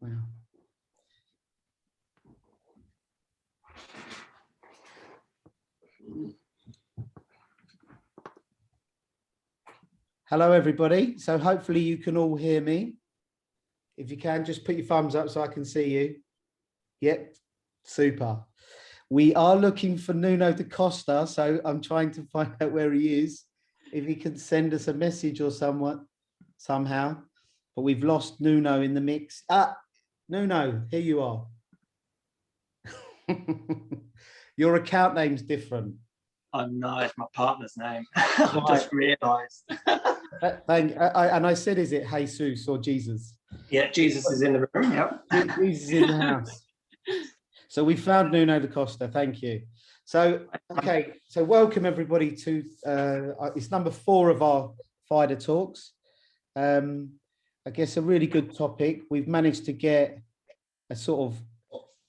Wow. Hello, everybody. So hopefully you can all hear me. If you can, just put your thumbs up so I can see you. Yep, super. We are looking for Nuno Da Costa, so I'm trying to find out where he is. If he can send us a message or somehow. But we've lost Nuno in the mix. Nuno, here you are. Your account name's different. Oh no, it's my partner's name. I've just realised. And I said, is it Jesus or Jesus? Yeah, Jesus is in the room. Yep. Jesus is in the house. So we found Nuno Da Costa. Thank you. So, okay. So welcome everybody to, it's number 4 of our Fida talks. I guess a really good topic. We've managed to get a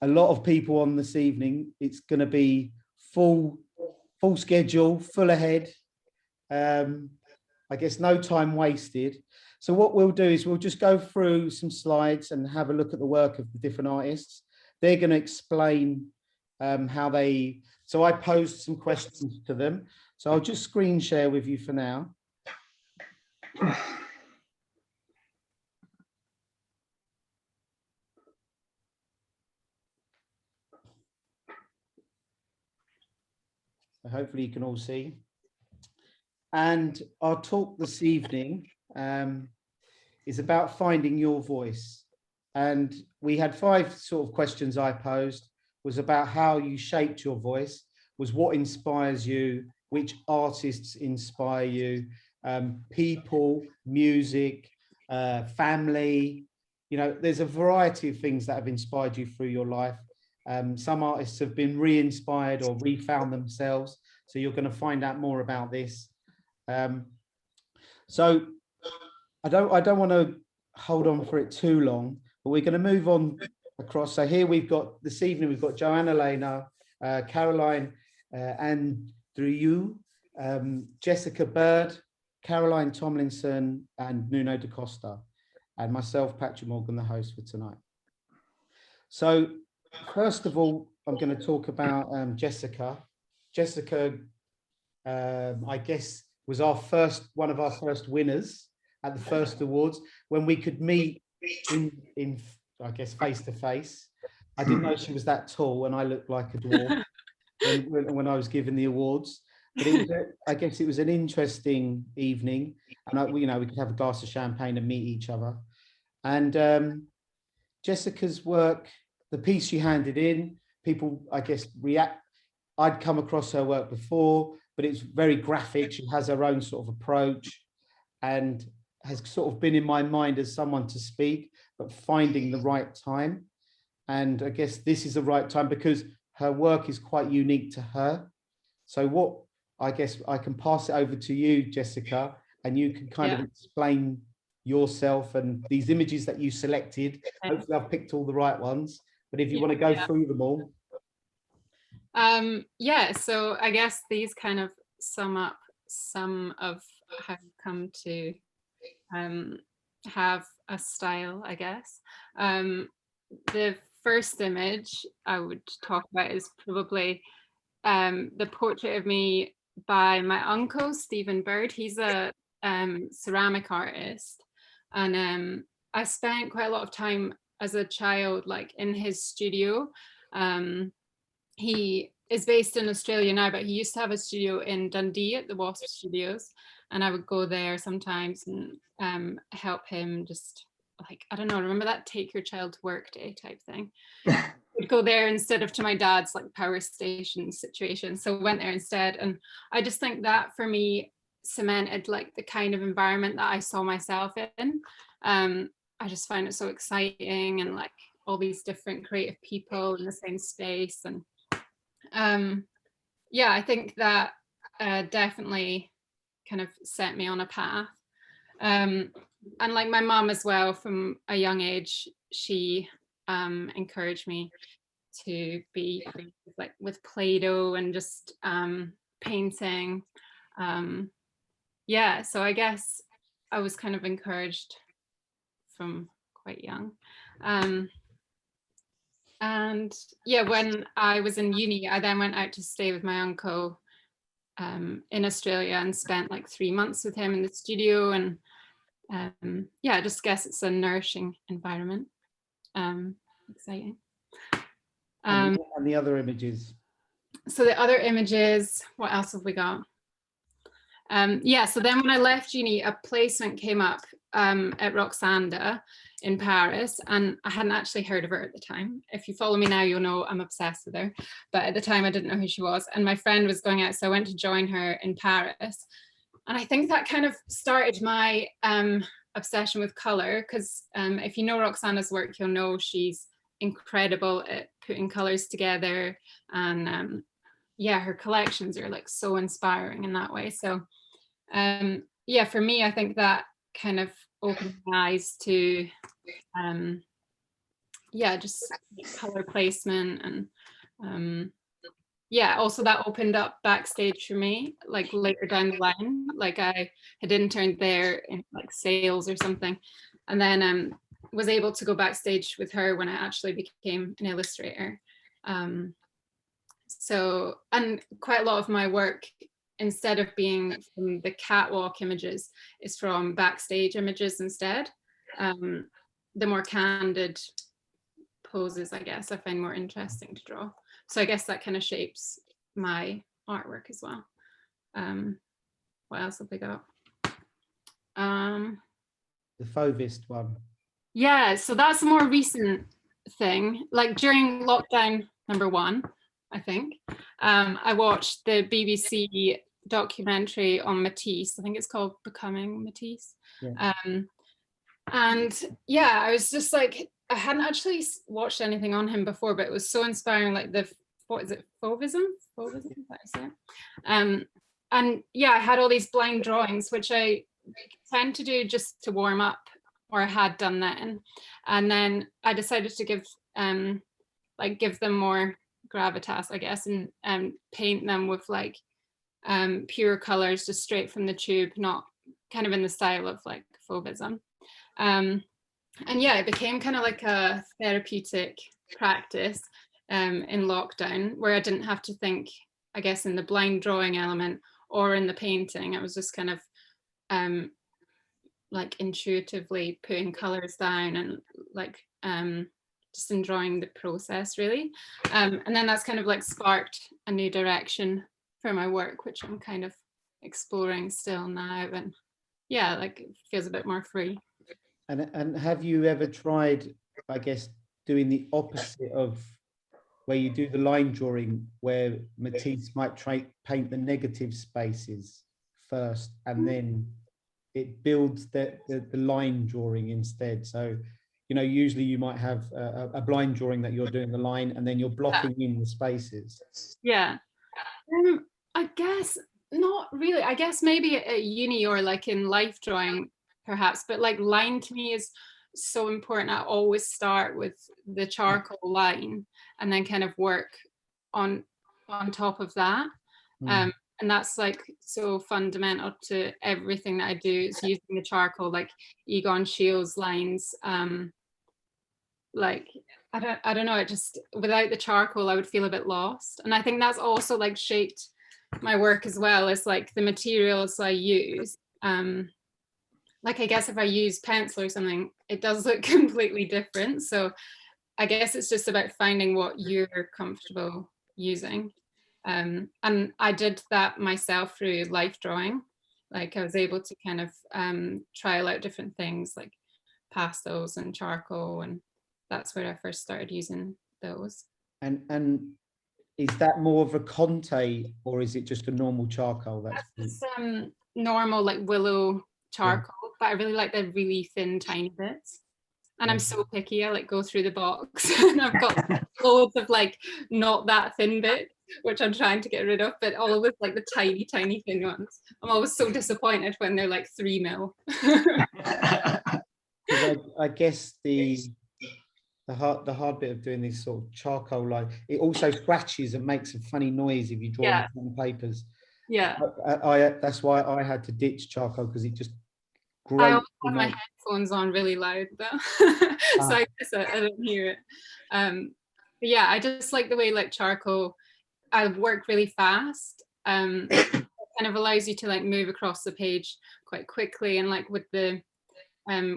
lot of people on this evening. It's going to be full schedule, full ahead. I guess no time wasted. So what we'll do is we'll just go through some slides and have a look at the work of the different artists. They're going to explain how they, so I posed some questions to them. So I'll just screen share with you for now. So hopefully you can all see. And our talk this evening is about finding your voice. And we had 5 sort of questions I posed, was about how you shaped your voice, was what inspires you, which artists inspire you, people, music, family. You know, there's a variety of things that have inspired you through your life. Some artists have been re-inspired or refound themselves. So you're going to find out more about this. So I don't want to hold on for it too long, but we're going to move on across. So here this evening we've got Joanna Layla, Caroline Andrieu, Jessrosebird, Caroline Tomlinson, and Nuno Da Costa, and myself, Patrick Morgan, the host for tonight. So first of all, I'm going to talk about Jessica. Jessica, I guess, was one of our first winners at the first awards when we could meet in I guess face to face. I didn't know she was that tall, and I looked like a dwarf when I was given the awards. But I guess it was an interesting evening, and we could have a glass of champagne and meet each other. And Jessica's work, the piece she handed in, people, I guess, I'd come across her work before, but it's very graphic. She has her own sort of approach and has sort of been in my mind as someone to speak, but finding the right time. And I guess this is the right time because her work is quite unique to her. So I guess I can pass it over to you, Jessica, and you can kind of explain yourself and these images that you selected. Hopefully I've picked all the right ones, but if you want to go through them all. So I guess these kind of sum up some of how I've come to have a style, I guess. The first image I would talk about is probably the portrait of me by my uncle, Stephen Bird. He's a ceramic artist, and I spent quite a lot of time as a child like in his studio. He is based in Australia now, but he used to have a studio in Dundee at the Wasp Studios, and I would go there sometimes and help him just like, I don't know, remember that take your child to work day type thing? Would go there instead of to my dad's like power station situation. So went there instead. And I just think that for me cemented like the kind of environment that I saw myself in. I just find it so exciting, and like all these different creative people in the same space. And I think that definitely kind of set me on a path. And like my mom as well, from a young age, she encouraged me to be creative, like with Play-Doh and just painting. Yeah, so I guess I was kind of encouraged from quite young. And yeah, when I was in uni, I then went out to stay with my uncle in Australia and spent like 3 months with him in the studio. And yeah, I just guess it's a nourishing environment. Exciting. And the other images. So the other images, what else have we got? Yeah, so then when I left uni, a placement came up at Roxanda in Paris, and I hadn't actually heard of her at the time. If you follow me now, you'll know I'm obsessed with her. But at the time, I didn't know who she was. And my friend was going out, so I went to join her in Paris. And I think that kind of started my obsession with color, because if you know Roxana's work, you'll know she's incredible at putting colors together. And yeah, her collections are like so inspiring in that way. So yeah, for me, I think that kind of opened my eyes to yeah, just color placement. And yeah, also that opened up backstage for me, like later down the line. Like I had interned there in like sales or something, and then was able to go backstage with her when I actually became an illustrator. So, and quite a lot of my work, instead of being from the catwalk images, is from backstage images instead. The more candid poses, I guess, I find more interesting to draw. So I guess that kind of shapes my artwork as well. What else have we got? The Fauvist one. Yeah, so that's a more recent thing. Like during lockdown #1, I think, I watched the BBC documentary on Matisse. I think it's called Becoming Matisse. Yeah. And yeah, I was just like, I hadn't actually watched anything on him before, but it was so inspiring. Like what is it, Fauvism? Fauvism, is that how you say it? And yeah, I had all these blind drawings, which I tend to do just to warm up, or I had done then. And then I decided to give them more gravitas, I guess, and paint them with like pure colors, just straight from the tube, not kind of in the style of like Fauvism. And yeah, it became kind of like a therapeutic practice in lockdown, where I didn't have to think, I guess, in the blind drawing element or in the painting. I was just kind of like intuitively putting colors down and like just enjoying the process, really. And then that's kind of like sparked a new direction for my work, which I'm kind of exploring still now. And yeah, like it feels a bit more free. And have you ever tried, I guess, doing the opposite of where you do the line drawing, where Matisse might paint the negative spaces first, and then it builds the line drawing instead? So, you know, usually you might have a blind drawing that you're doing the line, and then you're blocking in the spaces. Yeah. I guess not really. I guess maybe at uni or like in life drawing, perhaps, but like line to me is so important. I always start with the charcoal line and then kind of work on top of that. And that's like so fundamental to everything that I do, is using the charcoal, like Egon Schiele's lines. Like I don't know, it just, without the charcoal I would feel a bit lost. And I think that's also like shaped my work as well, as like the materials I use. Like I guess if I use pencil or something, it does look completely different. So I guess it's just about finding what you're comfortable using. And I did that myself through life drawing. Like I was able to kind of trial out different things like pastels and charcoal, and that's where I first started using those. And is that more of a Conte, or is it just a normal charcoal? That's normal like willow charcoal, yeah. But I really like the really thin tiny bits. And yeah. I'm so picky, I like go through the box and I've got loads of like not that thin bit, which I'm trying to get rid of, but all of it like the tiny thin ones. I'm always so disappointed when they're like 3 mil. I guess the hard bit of doing this sort of charcoal line. It also scratches and makes a funny noise if you draw Yeah. on papers. Yeah. That's why I had to ditch charcoal, because it just I great. always have my headphones on really loud though, so I guess I don't hear it. But yeah, I just like the way like charcoal, I work really fast. It kind of allows you to like move across the page quite quickly, and like with the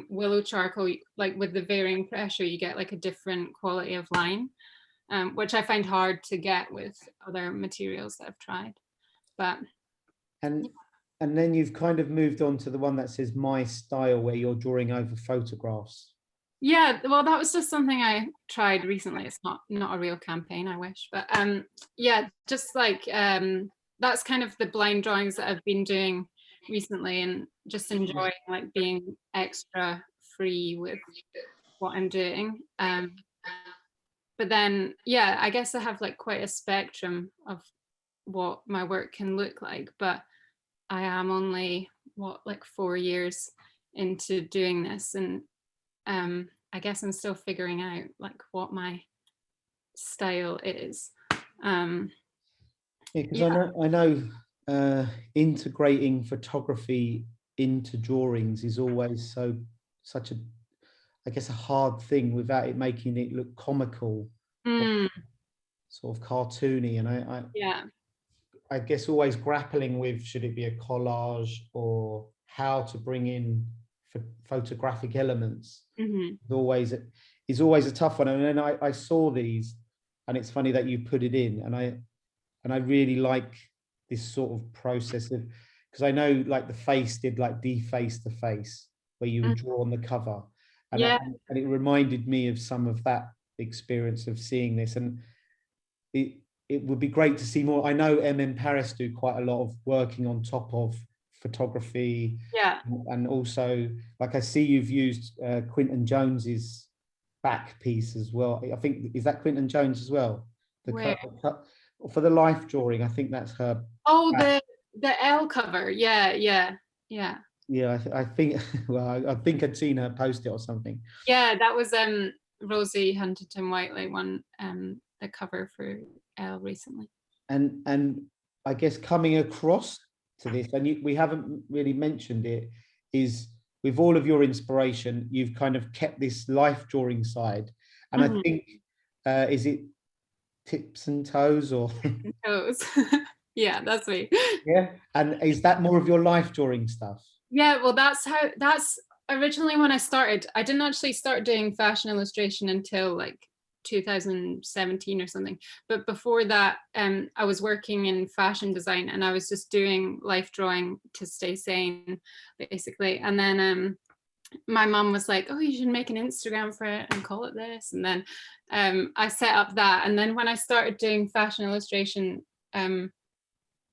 willow charcoal, like with the varying pressure, you get like a different quality of line, which I find hard to get with other materials that I've tried. But and then you've kind of moved on to the one that says my style, where you're drawing over photographs. yeah, well, that was just something I tried recently. It's not a real campaign, I wish, but yeah, just like that's kind of the blind drawings that I've been doing recently, and just enjoying like being extra free with what I'm doing. But then, yeah, I guess I have like quite a spectrum of what my work can look like, but I am only like 4 years into doing this, and I guess I'm still figuring out like what my style is. Yeah, because I know integrating photography into drawings is always such a, I guess, a hard thing without it making it look comical, sort of cartoony. And I guess always grappling with, should it be a collage or how to bring in photographic elements, is always a tough one. And then I saw these, and it's funny that you put it in, and I really like this sort of process of, because I know like the face did like deface the face, where you would draw on the cover, and it reminded me of some of that experience of seeing this, and it would be great to see more. I know Paris do quite a lot of working on top of photography, and also like I see you've used Quinton Jones's back piece as well. I think, is that Quinton Jones as well? For the life drawing, I think that's her. Oh, the L cover. Yeah. I think, well, I think I'd seen her post it or something. Yeah, that was Rosie Huntington Whiteley won the cover for L recently. And I guess coming across to this, and we haven't really mentioned it, is with all of your inspiration, you've kind of kept this life drawing side, and I think is it Tips and Toes or Toes? Yeah, that's me. Yeah, and is that more of your life drawing stuff? Yeah, well, that's originally when I started. I didn't actually start doing fashion illustration until like 2017 or something, but before that I was working in fashion design, and I was just doing life drawing to stay sane basically. And then my mum was like, oh, you should make an Instagram for it and call it this, and then I set up that. And then when I started doing fashion illustration,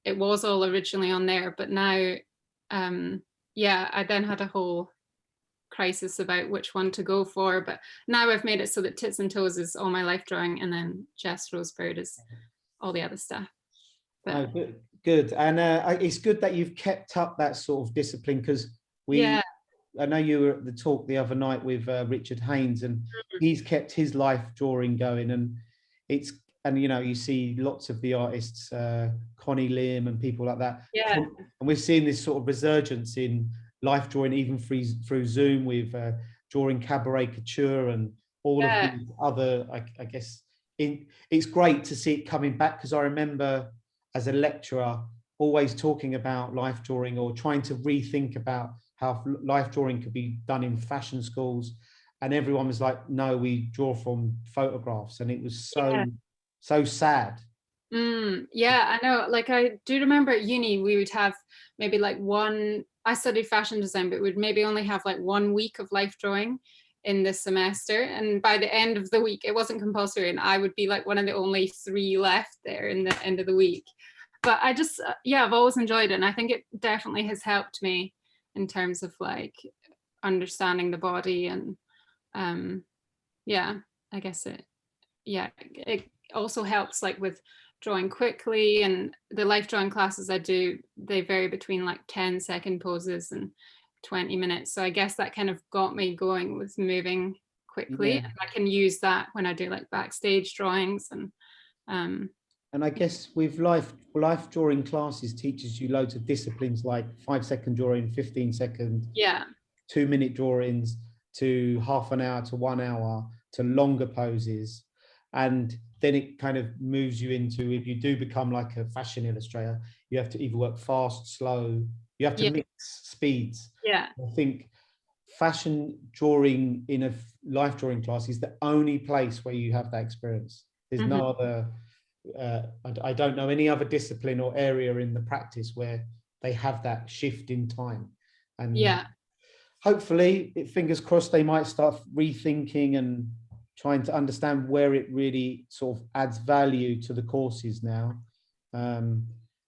it was all originally on there, but now I then had a whole crisis about which one to go for, but now I've made it so that Tits and Toes is all my life drawing, and then Jessrosebird is all the other stuff. But, good. And it's good that you've kept up that sort of discipline, because I know you were at the talk the other night with Richard Haynes, and he's kept his life drawing going, and you know, you see lots of the artists, Connie Lim and people like that, and we're seeing this sort of resurgence in life drawing, even through Zoom, with drawing cabaret couture and all of these other, I guess it's great to see it coming back, because I remember as a lecturer always talking about life drawing, or trying to rethink about how life drawing could be done in fashion schools, and everyone was like, no, we draw from photographs, and it was so sad. I know, like I do remember at uni we would have maybe like I studied fashion design, but we'd maybe only have like 1 week of life drawing in the semester, and by the end of the week, it wasn't compulsory, and I would be like one of the only 3 left there in the end of the week. But I just I've always enjoyed it, and I think it definitely has helped me in terms of like understanding the body, and I guess it also helps like with drawing quickly, and the life drawing classes I do, they vary between like 10-second poses and 20 minutes, so I guess that kind of got me going with moving quickly. Yeah. And I can use that when I do like backstage drawings. And I guess with life drawing classes teaches you loads of disciplines like 5-second drawing, 15-second, yeah, 2-minute drawings, to half an hour to 1 hour, to longer poses. And then it kind of moves you into, if you do become like a fashion illustrator, you have to either work fast, slow, you have to Yeah. mix speeds. yeah, I think fashion drawing in a life drawing class is the only place where you have that experience. There's no other, I don't know any other discipline or area in the practice where they have that shift in time. And yeah, hopefully, fingers crossed, they might start rethinking and trying to understand where it really sort of adds value to the courses now.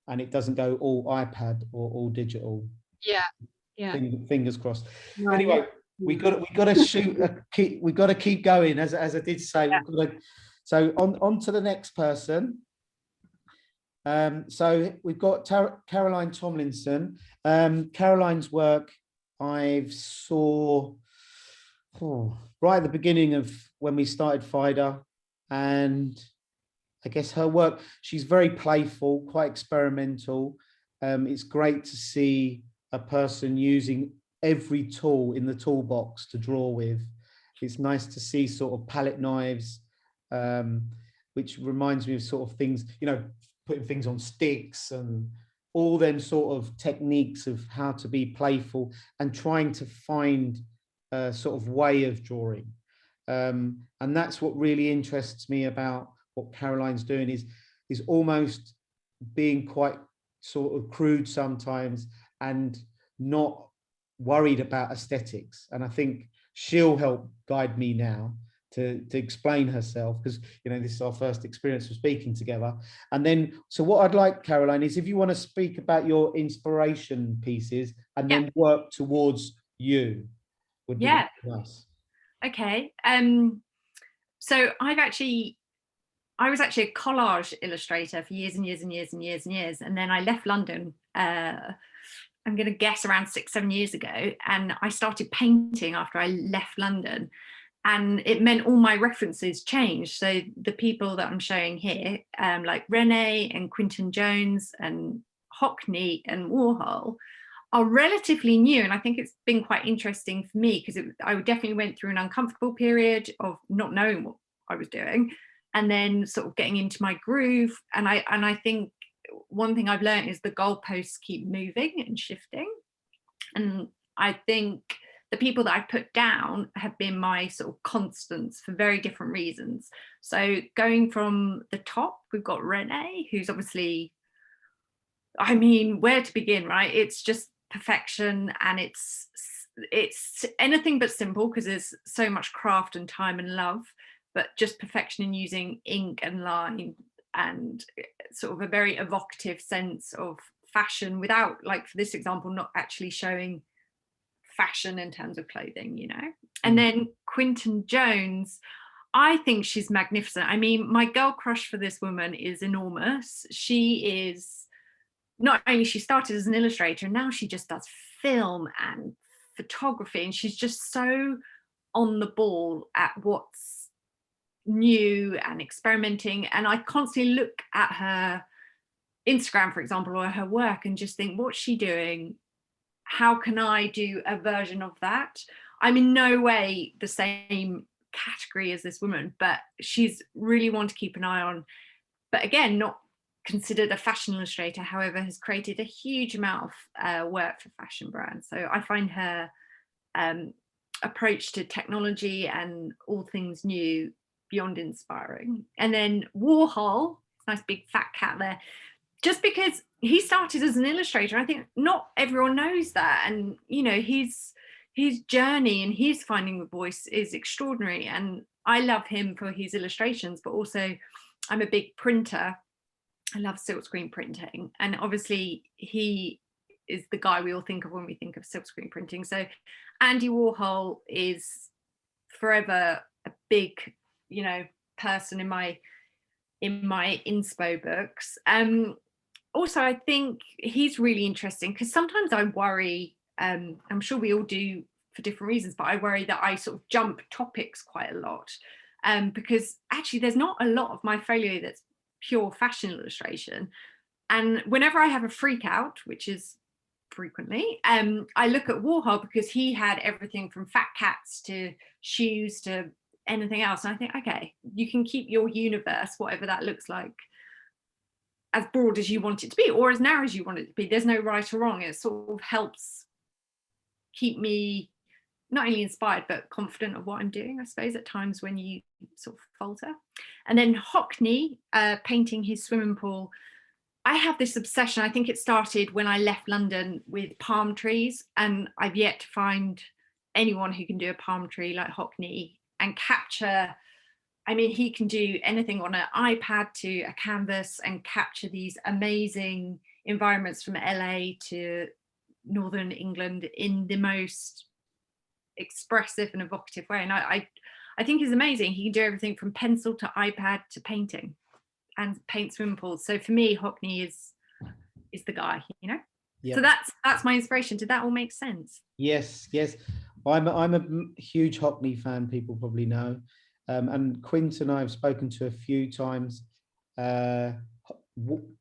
And it doesn't go all iPad or all digital. yeah, yeah. Fingers crossed. No, Anyway, we got to shoot. We got to keep going, as I did say. Yeah. We've got to, so on to the next person. So we've got Caroline Tomlinson. Caroline's work I've saw right at the beginning of when we started Fida, and I guess her work, she's very playful, quite experimental. It's great to see a person using every tool in the toolbox to draw with. It's nice to see sort of palette knives, which reminds me of sort of things, you know, putting things on sticks and all them sort of techniques of how to be playful and trying to find a sort of way of drawing. And that's what really interests me about what Caroline's doing, is almost being quite sort of crude sometimes and not worried about aesthetics. And I think she'll help guide me now to explain herself, because, you know, this is our first experience of speaking together. And then, so what I'd like, Caroline, is if you want to speak about your inspiration pieces and then work towards you, would be nice. Okay. So I was actually a collage illustrator for years and years and years and years and years. And then I left London, I'm going to guess around 6-7 years ago. And I started painting after I left London. And it meant all my references changed. So the people that I'm showing here, like Rene and Quinton Jones and Hockney and Warhol, are relatively new. And I think it's been quite interesting for me, because I definitely went through an uncomfortable period of not knowing what I was doing, and then sort of getting into my groove. And I think one thing I've learned is the goalposts keep moving and shifting. And I think the people that I've put down have been my sort of constants for very different reasons. So going from the top, we've got Rene, who's obviously, I mean, where to begin, right? It's just perfection, and it's anything but simple, because there's so much craft and time and love, but just perfection in using ink and line and sort of a very evocative sense of fashion without, like for this example, not actually showing fashion in terms of clothing, you know. And then Quinton Jones, I think she's magnificent. I mean, my girl crush for this woman is enormous. She is not only, she started as an illustrator, and now she just does film and photography, and she's just so on the ball at what's new and experimenting. And I constantly look at her Instagram, for example, or her work, and just think, what's she doing? How can I do a version of that? I'm in no way the same category as this woman, but she's really one to keep an eye on. But again, not considered a fashion illustrator, however, has created a huge amount of work for fashion brands. So I find her approach to technology and all things new beyond inspiring. And then Warhol, nice big fat cat there, just because he started as an illustrator. I think not everyone knows that. And, you know, his journey and his finding the voice is extraordinary. And I love him for his illustrations, but also I'm a big printer. I love silkscreen printing. And obviously he is the guy we all think of when we think of silkscreen printing. So Andy Warhol is forever a big, you know, person in my inspo books. Also, I think he's really interesting, because sometimes I worry, I'm sure we all do for different reasons, but I worry that I sort of jump topics quite a lot, because actually there's not a lot of my folio that's pure fashion illustration. And whenever I have a freak out, which is frequently, I look at Warhol, because he had everything from fat cats to shoes to anything else. And I think, okay, you can keep your universe, whatever that looks like, as broad as you want it to be, or as narrow as you want it to be. There's no right or wrong. It sort of helps keep me not only inspired, but confident of what I'm doing, I suppose, at times when you sort of falter. And then Hockney, painting his swimming pool. I have this obsession, I think it started when I left London, with palm trees, and I've yet to find anyone who can do a palm tree like Hockney and capture, I mean, he can do anything on an iPad to a canvas and capture these amazing environments from LA to Northern England in the most expressive and evocative way. And I think he's amazing. He can do everything from pencil to iPad to painting, and paint swimming pools. So for me, Hockney is the guy, you know. Yep. So that's my inspiration. Did that all make sense? Yes. I'm a huge Hockney fan, people probably know, and Quinton I've spoken to a few times.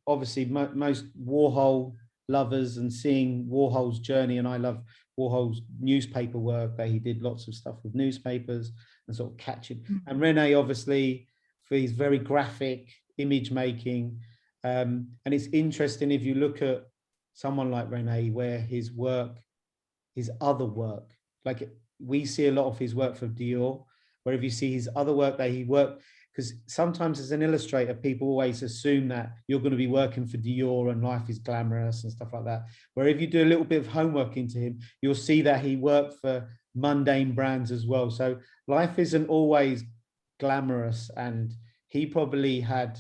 Obviously, most Warhol lovers, and seeing Warhol's journey, and I love Warhol's newspaper work, that he did lots of stuff with newspapers and sort of catching. Mm-hmm. And Rene, obviously, for his very graphic image making, and it's interesting if you look at someone like Rene, where his work, his other work, like we see a lot of his work for Dior, where if you see his other work that he worked, because sometimes as an illustrator, people always assume that you're going to be working for Dior and life is glamorous and stuff like that. Where if you do a little bit of homework into him, you'll see that he worked for mundane brands as well. So life isn't always glamorous, and he probably had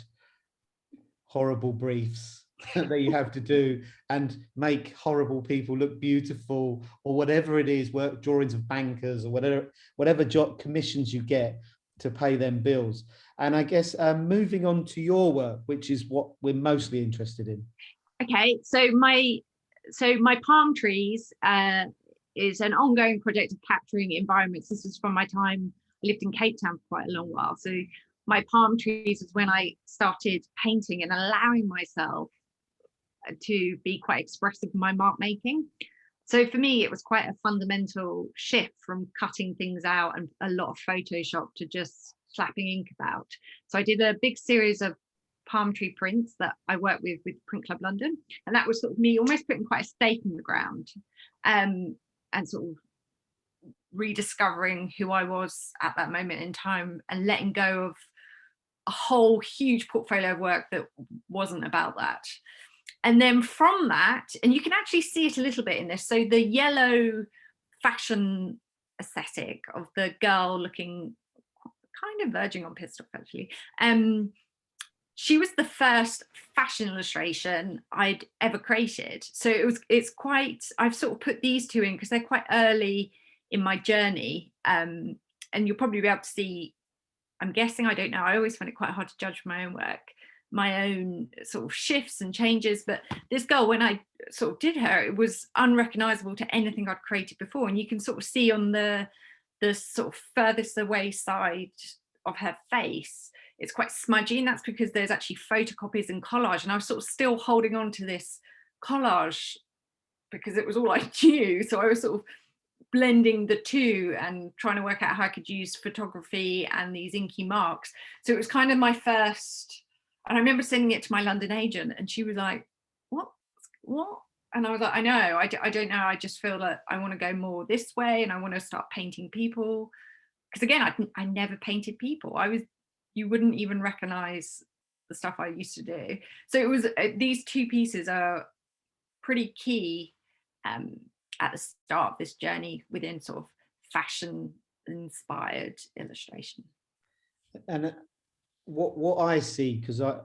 horrible briefs that you have to do and make horrible people look beautiful, or whatever it is, work drawings of bankers, or whatever job commissions you get to pay them bills. And I guess moving on to your work, which is what we're mostly interested in. Okay, so my palm trees is an ongoing project of capturing environments. This is from my time, I lived in Cape Town for quite a long while. So my palm trees is when I started painting and allowing myself to be quite expressive in my mark making. So for me, it was quite a fundamental shift from cutting things out and a lot of Photoshop to just slapping ink about. So I did a big series of palm tree prints that I worked with Print Club London. And that was sort of me almost putting quite a stake in the ground, and sort of rediscovering who I was at that moment in time, and letting go of a whole huge portfolio of work that wasn't about that. And then from that, and you can actually see it a little bit in this, so the yellow fashion aesthetic of the girl looking kind of verging on pissed off, actually. She was the first fashion illustration I'd ever created. So it's quite, I've sort of put these two in because they're quite early in my journey. And you'll probably be able to see, I'm guessing, I don't know, I always find it quite hard to judge my own work, my own sort of shifts and changes. But this girl, when I sort of did her, it was unrecognizable to anything I'd created before. And you can sort of see on the sort of furthest away side of her face, it's quite smudgy, and that's because there's actually photocopies and collage. And I was sort of still holding on to this collage because it was all I knew. So I was sort of blending the two and trying to work out how I could use photography and these inky marks. So it was kind of my first, and I remember sending it to my London agent, and she was like, what? And I was like, I know, I don't know. I just feel that I want to go more this way, and I want to start painting people. Because again, I never painted people. You wouldn't even recognize the stuff I used to do. So it was, these two pieces are pretty key at the start of this journey within sort of fashion inspired illustration. And what I see, because I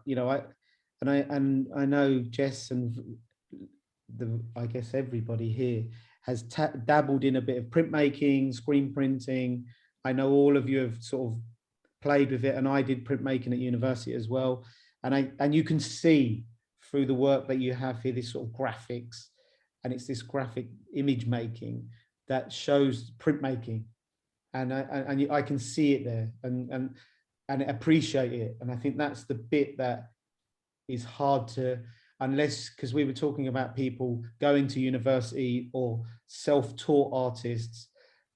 know Jess and I guess everybody here has dabbled in a bit of printmaking, screen printing. I know all of you have sort of played with it, and I did printmaking at university as well. And you can see through the work that you have here, this sort of graphics, and it's this graphic image making. that shows printmaking, and I can see it there and appreciate it. And I think that's the bit that is hard to, unless, because we were talking about people going to university or self-taught artists,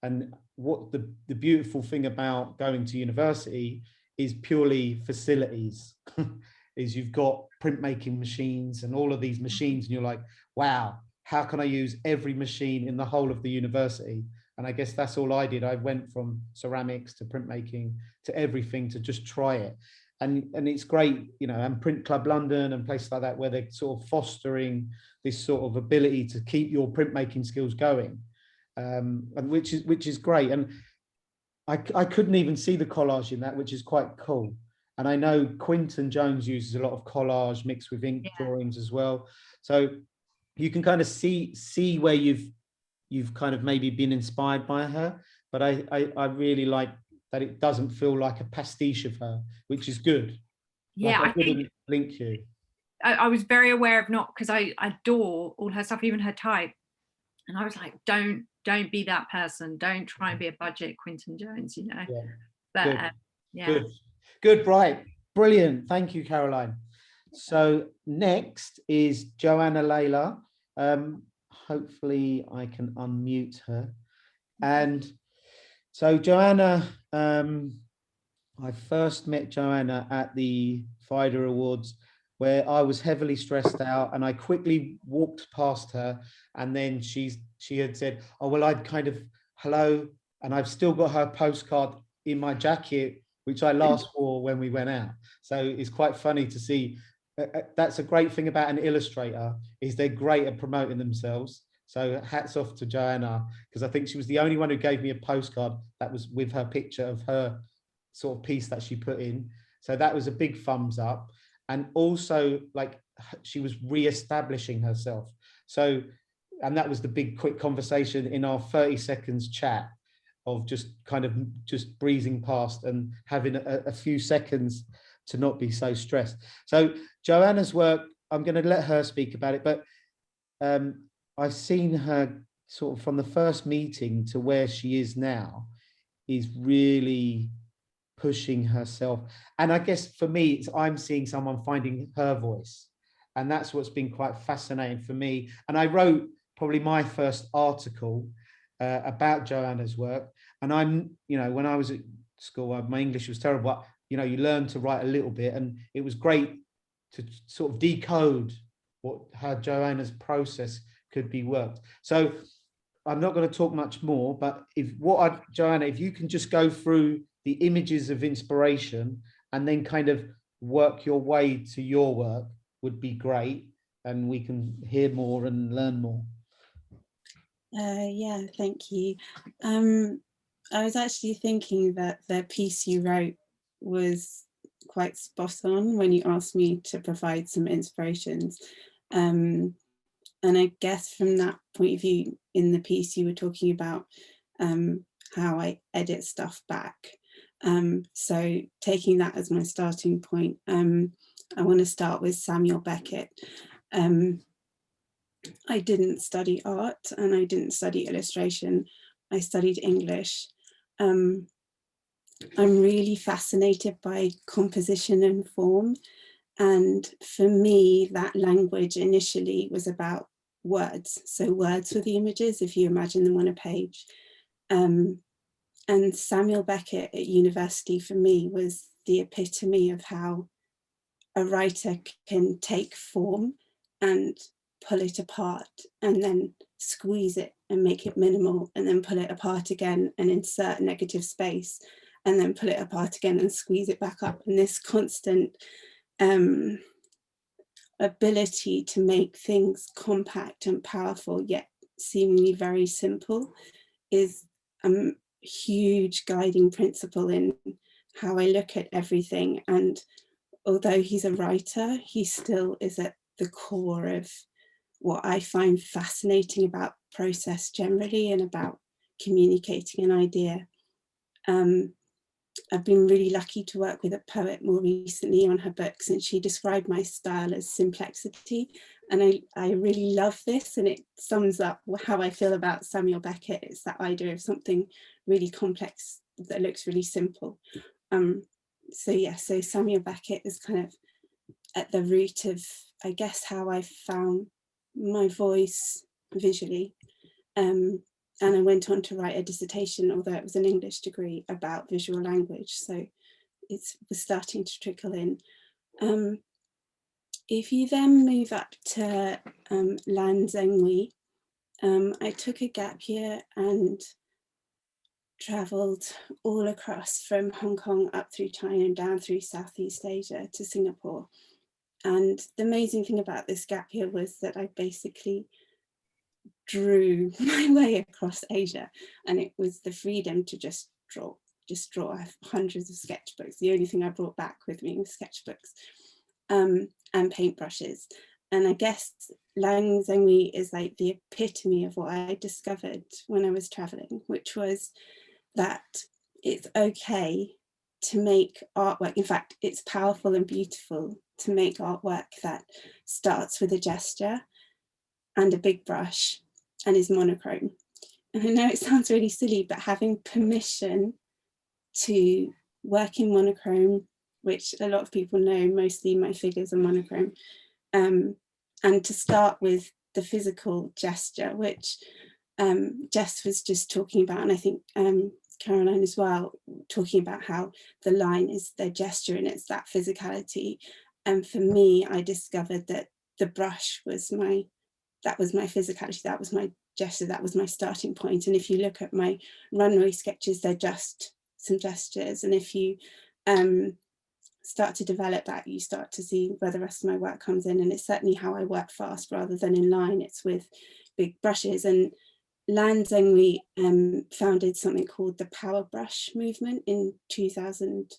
and what the beautiful thing about going to university is purely facilities. Is you've got printmaking machines and all of these machines, and you're like, wow, how can I use every machine in the whole of the university? And I guess that's all I did. I went from ceramics to printmaking to everything to just try it. And it's great, you know, and Print Club London and places like that, where they're sort of fostering this sort of ability to keep your printmaking skills going, and which is great. And I couldn't even see the collage in that, which is quite cool. And I know Quinton Jones uses a lot of collage mixed with ink drawings as well. So you can kind of see where you've kind of maybe been inspired by her. But I really like that it doesn't feel like a pastiche of her, which is good. Yeah, like I think link you. I was very aware of not, because I adore all her stuff, even her type. And I was like, don't be that person. Don't try and be a budget Quinton Jones, you know. Yeah. But Good. yeah. Good, right. Brilliant. Thank you, Caroline. So next is Joanna Layla. Hopefully I can unmute her. And so Joanna, I first met Joanna at the Fida Awards, where I was heavily stressed out, and I quickly walked past her, and then she had said, oh, well, I'd kind of, hello, and I've still got her postcard in my jacket, which I last wore when we went out. So it's quite funny to see. That's a great thing about an illustrator, is they're great at promoting themselves. So hats off to Joanna, because I think she was the only one who gave me a postcard that was with her picture of her sort of piece that she put in. So that was a big thumbs up. And also, like, she was re-establishing herself. So, and that was the big quick conversation in our 30 seconds chat of just kind of just breezing past and having a few seconds to not be so stressed. So Joanna's work, I'm going to let her speak about it, but I've seen her sort of from the first meeting to where she is now is really pushing herself. And I guess for me, I'm seeing someone finding her voice. And that's what's been quite fascinating for me. And I wrote probably my first article about Joanna's work. And I'm, you know, when I was at school, my English was terrible, but, you know, you learn to write a little bit. And it was great to sort of decode how Joanna's process could be worked. So I'm not going to talk much more, but Joanna, if you can just go through the images of inspiration and then kind of work your way to your work would be great. And we can hear more and learn more. Yeah, thank you. I was actually thinking that the piece you wrote was quite spot on when you asked me to provide some inspirations. And I guess from that point of view, in the piece you were talking about how I edit stuff back. So taking that as my starting point, I want to start with Samuel Beckett. I didn't study art and I didn't study illustration. I studied English. I'm really fascinated by composition and form. And for me, that language initially was about words. So words were the images, if you imagine them on a page. And Samuel Beckett at university for me was the epitome of how a writer can take form and pull it apart and then squeeze it and make it minimal and then pull it apart again and insert negative space and then pull it apart again and squeeze it back up. And this constant ability to make things compact and powerful yet seemingly very simple is a huge guiding principle in how I look at everything. And although he's a writer, he still is at the core of what I find fascinating about process generally and about communicating an idea. I've been really lucky to work with a poet more recently on her books, and she described my style as simplexity. And I really love this, and it sums up how I feel about Samuel Beckett. It's that idea of something really complex that looks really simple. So yeah, so Samuel Beckett is kind of at the root of, I guess, how I found my voice visually. And I went on to write a dissertation, although it was an English degree, about visual language. So it was starting to trickle in. If you then move up to Lan Zhenghui, I took a gap year and travelled all across from Hong Kong up through China and down through Southeast Asia to Singapore. And the amazing thing about this gap year was that I basically drew my way across Asia, and it was the freedom to just draw. I have hundreds of sketchbooks. The only thing I brought back with me was sketchbooks and paintbrushes. And I guess Lan Zhenghui is like the epitome of what I discovered when I was traveling, which was that it's okay to make artwork. In fact, it's powerful and beautiful to make artwork that starts with a gesture and a big brush and is monochrome. And I know it sounds really silly, but having permission to work in monochrome, which a lot of people know, mostly my figures are monochrome, and to start with the physical gesture, which Jess was just talking about, and I think Caroline as well, talking about how the line is their gesture and it's that physicality. And for me, I discovered that the brush was my physicality, that was my gesture, that was my starting point. And if you look at my runway sketches, they're just some gestures. And if you start to develop that, you start to see where the rest of my work comes in. And it's certainly how I work fast rather than in line. It's with big brushes. And Lan Zhenghui founded something called the Power Brush movement in 2000.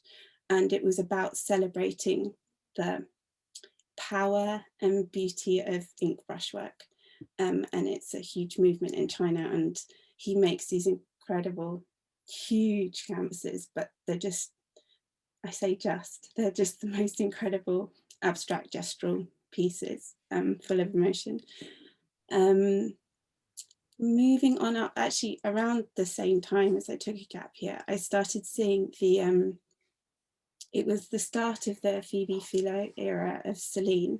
And it was about celebrating the power and beauty of ink brushwork. And it's a huge movement in China. And he makes these incredible, huge canvases, but they're just, they're just the most incredible abstract gestural pieces, full of emotion. Moving on up, actually around the same time as I took a gap year, I started seeing the, it was the start of the Phoebe Philo era of Celine.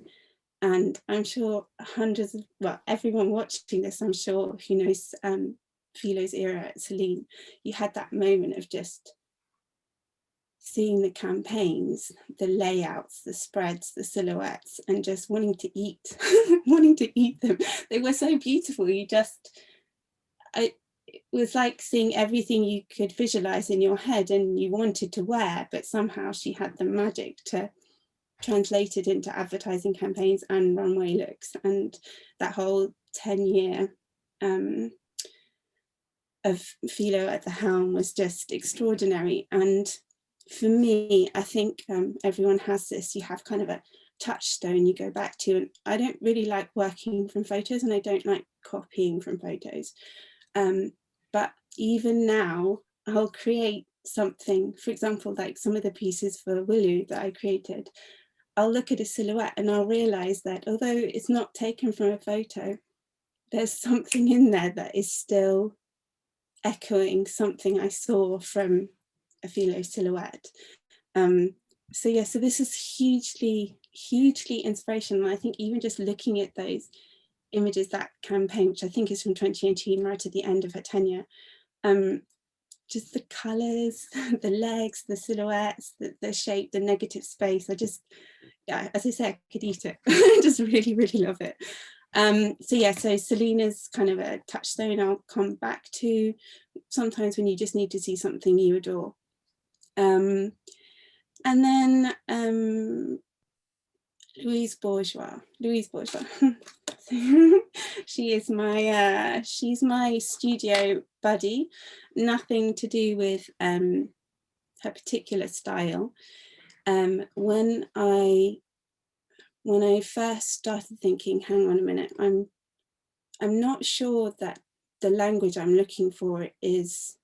And I'm sure hundreds of, well, everyone watching this, I'm sure who knows Philo's era at Celine, you had that moment of just seeing the campaigns, the layouts, the spreads, the silhouettes, and just wanting to eat, wanting to eat them. They were so beautiful. It was like seeing everything you could visualize in your head and you wanted to wear, but somehow she had the magic to translate it into advertising campaigns and runway looks. And that whole 10-year of Philo at the helm was just extraordinary. And for me, I think everyone has this, you have kind of a touchstone you go back to. And I don't really like working from photos and I don't like copying from photos. But even now, I'll create something, for example, like some of the pieces for Willu that I created, I'll look at a silhouette and I'll realize that although it's not taken from a photo, there's something in there that is still echoing something I saw from a Philo silhouette. So yeah, so this is hugely, hugely inspirational. I think even just looking at those images, that campaign, which I think is from 2018, right at the end of her tenure, just the colors, the legs, the silhouettes, the shape, the negative space. I just, yeah, as I say, I could eat it. I just really, really love it. So yeah, so Selina's kind of a touchstone I'll come back to sometimes when you just need to see something you adore. And then Louise Bourgeois. She is my she's my studio buddy. Nothing to do with her particular style. When I first started thinking, hang on a minute, I'm not sure that the language I'm looking for is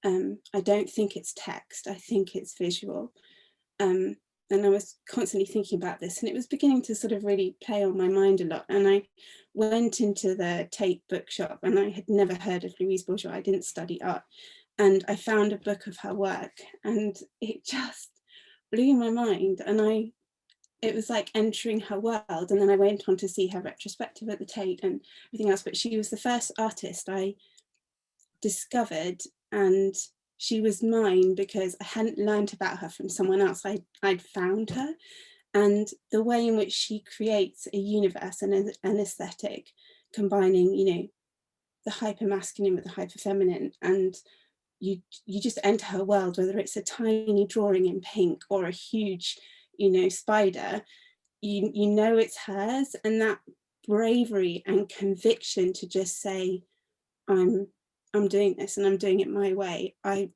I don't think it's text, I think it's visual. And I was constantly thinking about this, and it was beginning to sort of really play on my mind a lot. And I went into the Tate bookshop, and I had never heard of Louise Bourgeois. I didn't study art. And I found a book of her work, and it just blew my mind. And it was like entering her world. And then I went on to see her retrospective at the Tate and everything else. But she was the first artist I discovered, and she was mine because I hadn't learned about her from someone else. I'd found her, and the way in which she creates a universe and an aesthetic, combining, you know, the hyper masculine with the hyper feminine, and you just enter her world, whether it's a tiny drawing in pink or a huge, you know, spider, you know it's hers. And that bravery and conviction to just say, I'm doing this and I'm doing it my way, I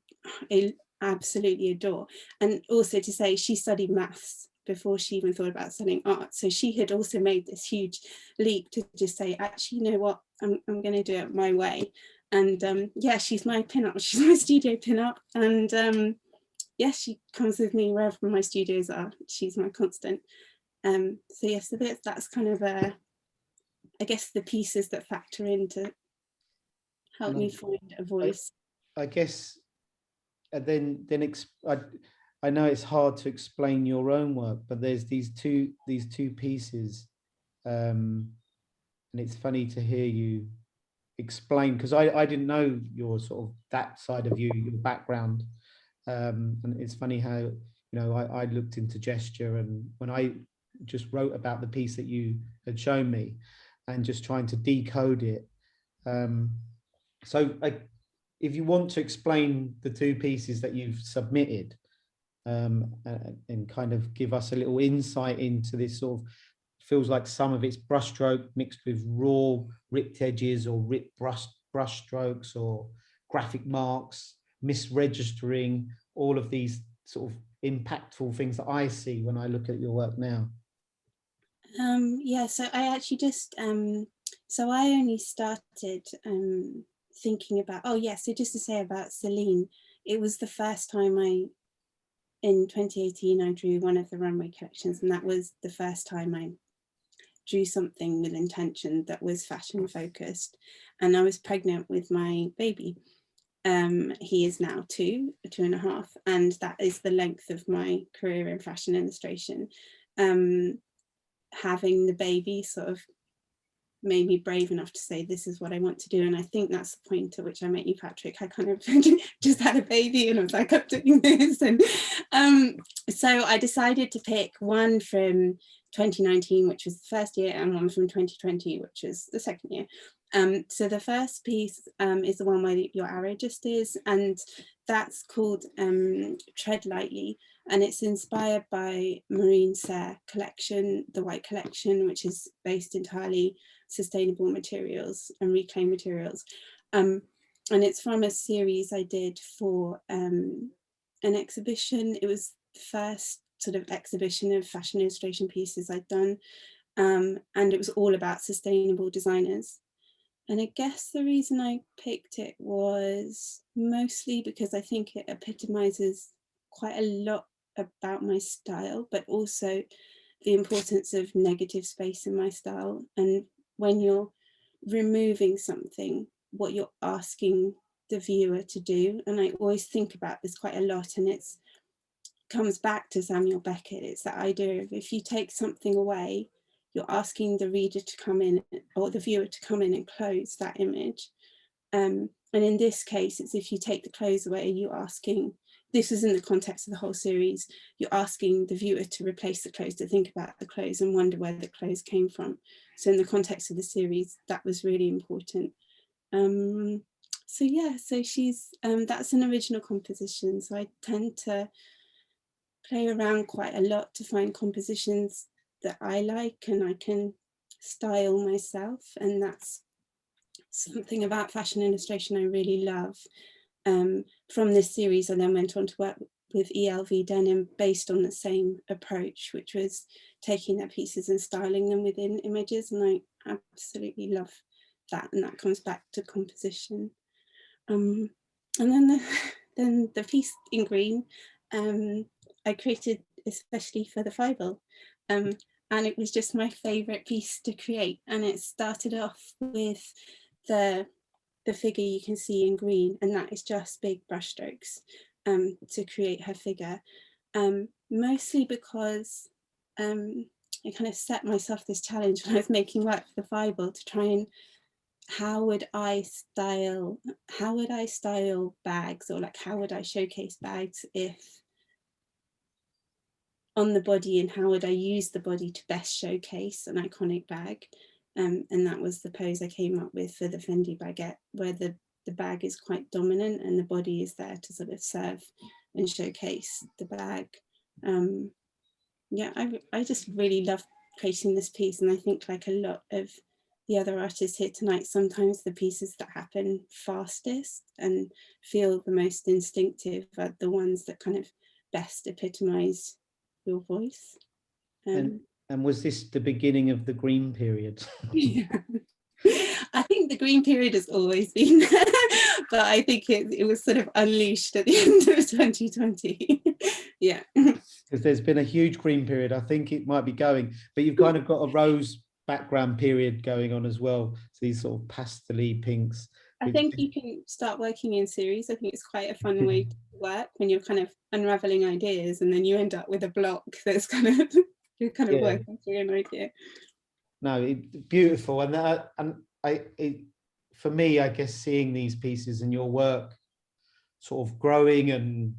absolutely adore. And also to say she studied maths before she even thought about studying art. So she had also made this huge leap to just say, actually, you know what, I'm going to do it my way. And yeah, she's my pinup, she's my studio pinup. And yeah, she comes with me wherever my studios are. She's my constant. So yes, that's kind of I guess the pieces that factor in to help me find a voice. I guess then I know it's hard to explain your own work, but there's these two pieces, and it's funny to hear you explain, because I didn't know your sort of that side of you, your background, and it's funny how, you know, I looked into gesture, and when I just wrote about the piece that you had shown me and just trying to decode it, so if you want to explain the two pieces that you've submitted, and kind of give us a little insight into this sort of, feels like some of it's brushstroke mixed with raw ripped edges or ripped brush strokes or graphic marks, misregistering, all of these sort of impactful things that I see when I look at your work now. Yeah, so I actually just so I only started thinking about, oh yeah, so just to say about Celine, it was the first time in 2018 I drew one of the runway collections, and that was the first time I drew something with intention that was fashion focused. And I was pregnant with my baby. He is now 2.5, and that is the length of my career in fashion illustration. Having the baby sort of made me brave enough to say, this is what I want to do. And I think that's the point at which I met you, Patrick. I kind of just had a baby and I was like, I'm doing this. And so I decided to pick one from 2019, which was the first year, and one from 2020, which is the second year. So the first piece is the one where your arrow just is, and that's called Tread Lightly, and it's inspired by Marine Serre collection, the White Collection, which is based entirely sustainable materials and reclaimed materials. And it's from a series I did for an exhibition. It was the first sort of exhibition of fashion illustration pieces I'd done, and it was all about sustainable designers. And I guess the reason I picked it was mostly because I think it epitomizes quite a lot about my style, but also the importance of negative space in my style. And when you're removing something, what you're asking the viewer to do. And I always think about this quite a lot, and it's comes back to Samuel Beckett. It's that idea of, if you take something away, you're asking the reader to come in, or the viewer to come in and close that image. And in this case, it's, if you take the clothes away, you're asking, this is in the context of the whole series, you're asking the viewer to replace the clothes, to think about the clothes and wonder where the clothes came from. So in the context of the series, that was really important. So yeah, so she's, that's an original composition. So I tend to play around quite a lot to find compositions that I like and I can style myself. And that's something about fashion illustration I really love. From this series, I then went on to work with ELV Denim based on the same approach, which was taking their pieces and styling them within images. And I absolutely love that. And that comes back to composition. And then then the piece in green, I created especially for the Bible. And it was just my favorite piece to create. And it started off with the figure you can see in green, and that is just big brushstrokes to create her figure. Mostly because I kind of set myself this challenge when I was making work for the Bible to try and how would I style bags, or like how would I showcase bags if on the body, and how would I use the body to best showcase an iconic bag. And that was the pose I came up with for the Fendi baguette, where the bag is quite dominant and the body is there to sort of serve and showcase the bag. Yeah, I just really love creating this piece, and I think like a lot of the other artists here tonight, sometimes the pieces that happen fastest and feel the most instinctive are the ones that kind of best epitomize your voice. And was this the beginning of the green period? Yeah. I think the green period has always been there, but I think it was sort of unleashed at the end of 2020. Yeah. Because there's been a huge green period. I think it might be going, but you've kind of got a rose background period going on as well. So these sort of pastel-y pinks. I think you can start working in series. I think it's quite a fun way to work when you're kind of unraveling ideas, and then you end up with a block that's kind of, you're kind of working through an idea. No, beautiful. And for me, I guess seeing these pieces and your work sort of growing and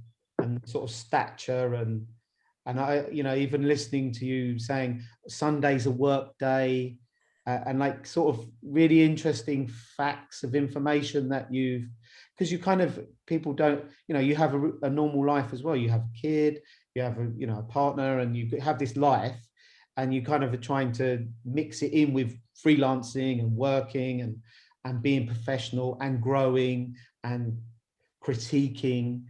sort of stature, and I, you know, even listening to you saying Sunday's a work day, and like sort of really interesting facts of information that you've, because you kind of, people don't, you know, you have a normal life as well. You have a kid, you have a, you know, a partner, and you have this life, and you kind of are trying to mix it in with freelancing and working and being professional and growing and critiquing.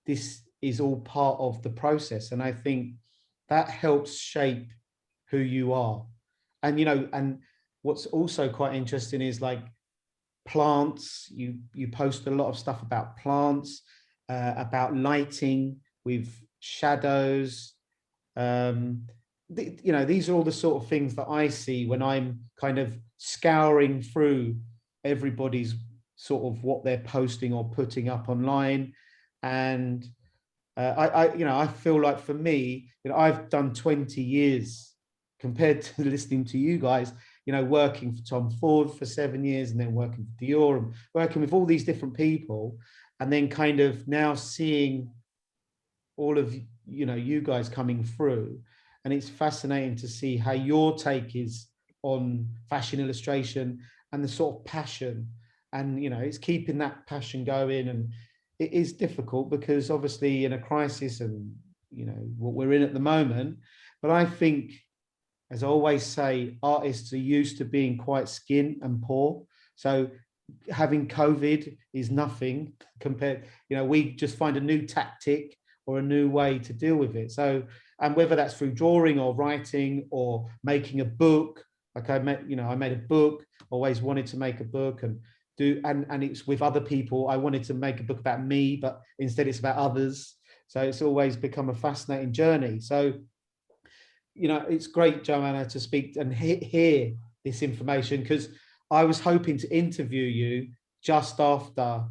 This is all part of the process, and I think that helps shape who you are. And you know, and what's also quite interesting is like plants. You post a lot of stuff about plants, about lighting with shadows. You know, these are all the sort of things that I see when I'm kind of scouring through everybody's sort of what they're posting or putting up online. And you know, I feel like for me, you know, I've done 20 years compared to listening to you guys, you know, working for Tom Ford for 7 years, and then working for Dior, and working with all these different people, and then kind of now seeing all of, you know, you guys coming through. And it's fascinating to see how your take is on fashion illustration and the sort of passion. And, you know, it's keeping that passion going. And it is difficult because obviously in a crisis, and, you know, what we're in at the moment. But I think, as I always say, artists are used to being quite skin and poor. So having COVID is nothing compared, you know, we just find a new tactic or a new way to deal with it. So, and whether that's through drawing or writing or making a book, like I made a book, always wanted to make a book and it's with other people. I wanted to make a book about me, but instead it's about others. So it's always become a fascinating journey. So, you know, it's great, Joanna, to speak and hear this information, because I was hoping to interview you just after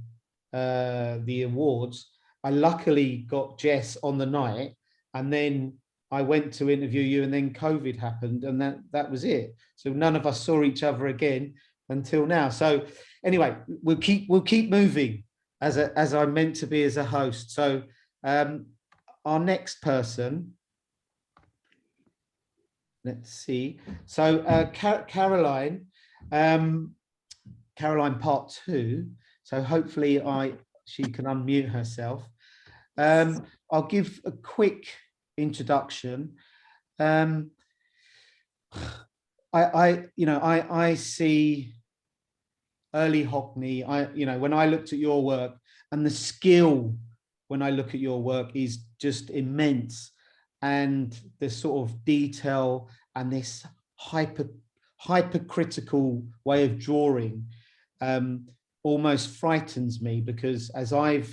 the awards. I luckily got Jess on the night, and then I went to interview you, and then COVID happened, and that was it. So none of us saw each other again until now. So anyway, we'll keep moving as I'm meant to be as a host. So our next person, let's see. So Caroline, Caroline part 2. So hopefully she can unmute herself. I'll give a quick introduction. I see early Hockney. You know, when I looked at your work, and the skill when I look at your work is just immense, and the sort of detail and this hypercritical way of drawing, almost frightens me, because as I've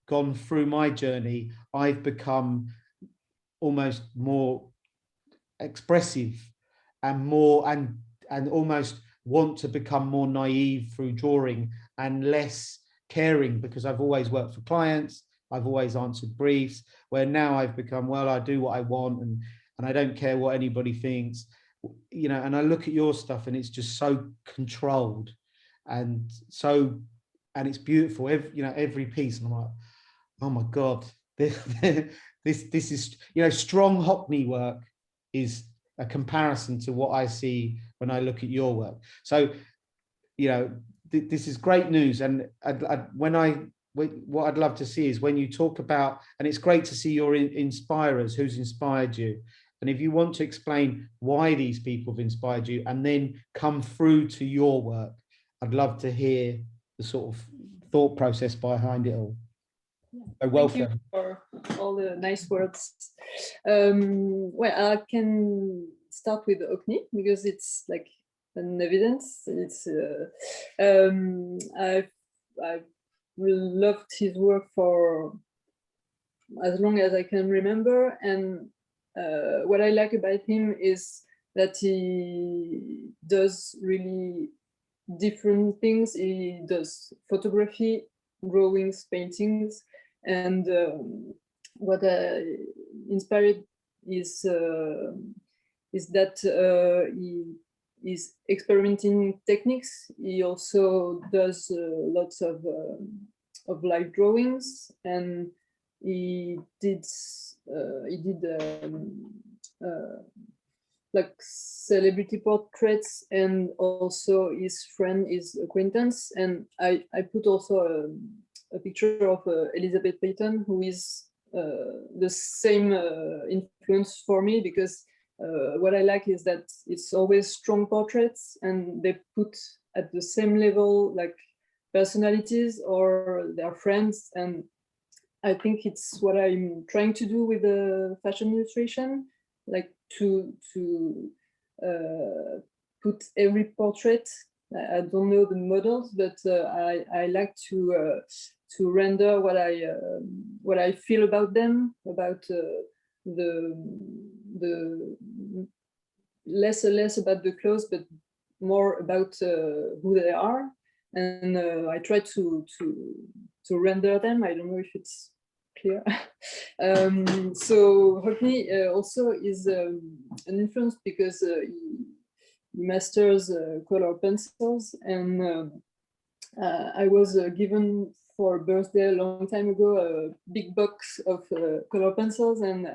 gone through my journey, I've become almost more expressive and more and almost want to become more naive through drawing and less caring, because I've always worked for clients, I've always answered briefs, where now I've become, well, I do what I want and I don't care what anybody thinks, you know. And I look at your stuff and it's just so controlled and it's beautiful, every piece, and I'm like, oh my God, this is, you know, strong Hockney work is a comparison to what I see when I look at your work. So, you know, this is great news. And what I'd love to see is when you talk about, and it's great to see your inspirers, who's inspired you. And if you want to explain why these people have inspired you and then come through to your work, I'd love to hear the sort of thought process behind it all. So welcome. Thank you for all the nice words. Well, I can start with Hockney because it's like an evidence. It's I've loved his work for as long as I can remember, and what I like about him is that he does really different things. He does photography, drawings, paintings, and what inspired is that he is experimenting techniques. He also does lots of live drawings, and he did like celebrity portraits, and also his friend is acquaintance. And I put also a picture of Elizabeth Peyton, who is the same influence for me, because what I like is that it's always strong portraits, and they put at the same level like personalities or their friends. And I think it's what I'm trying to do with the fashion illustration, like to put every portrait. I don't know the models, but I like to render what I feel about them, about the less about the clothes, but more about who they are. And I try to render them. I don't know if it's clear. So Hockney also is an influence because he masters color pencils, and I was given for a birthday a long time ago a big box of color pencils, and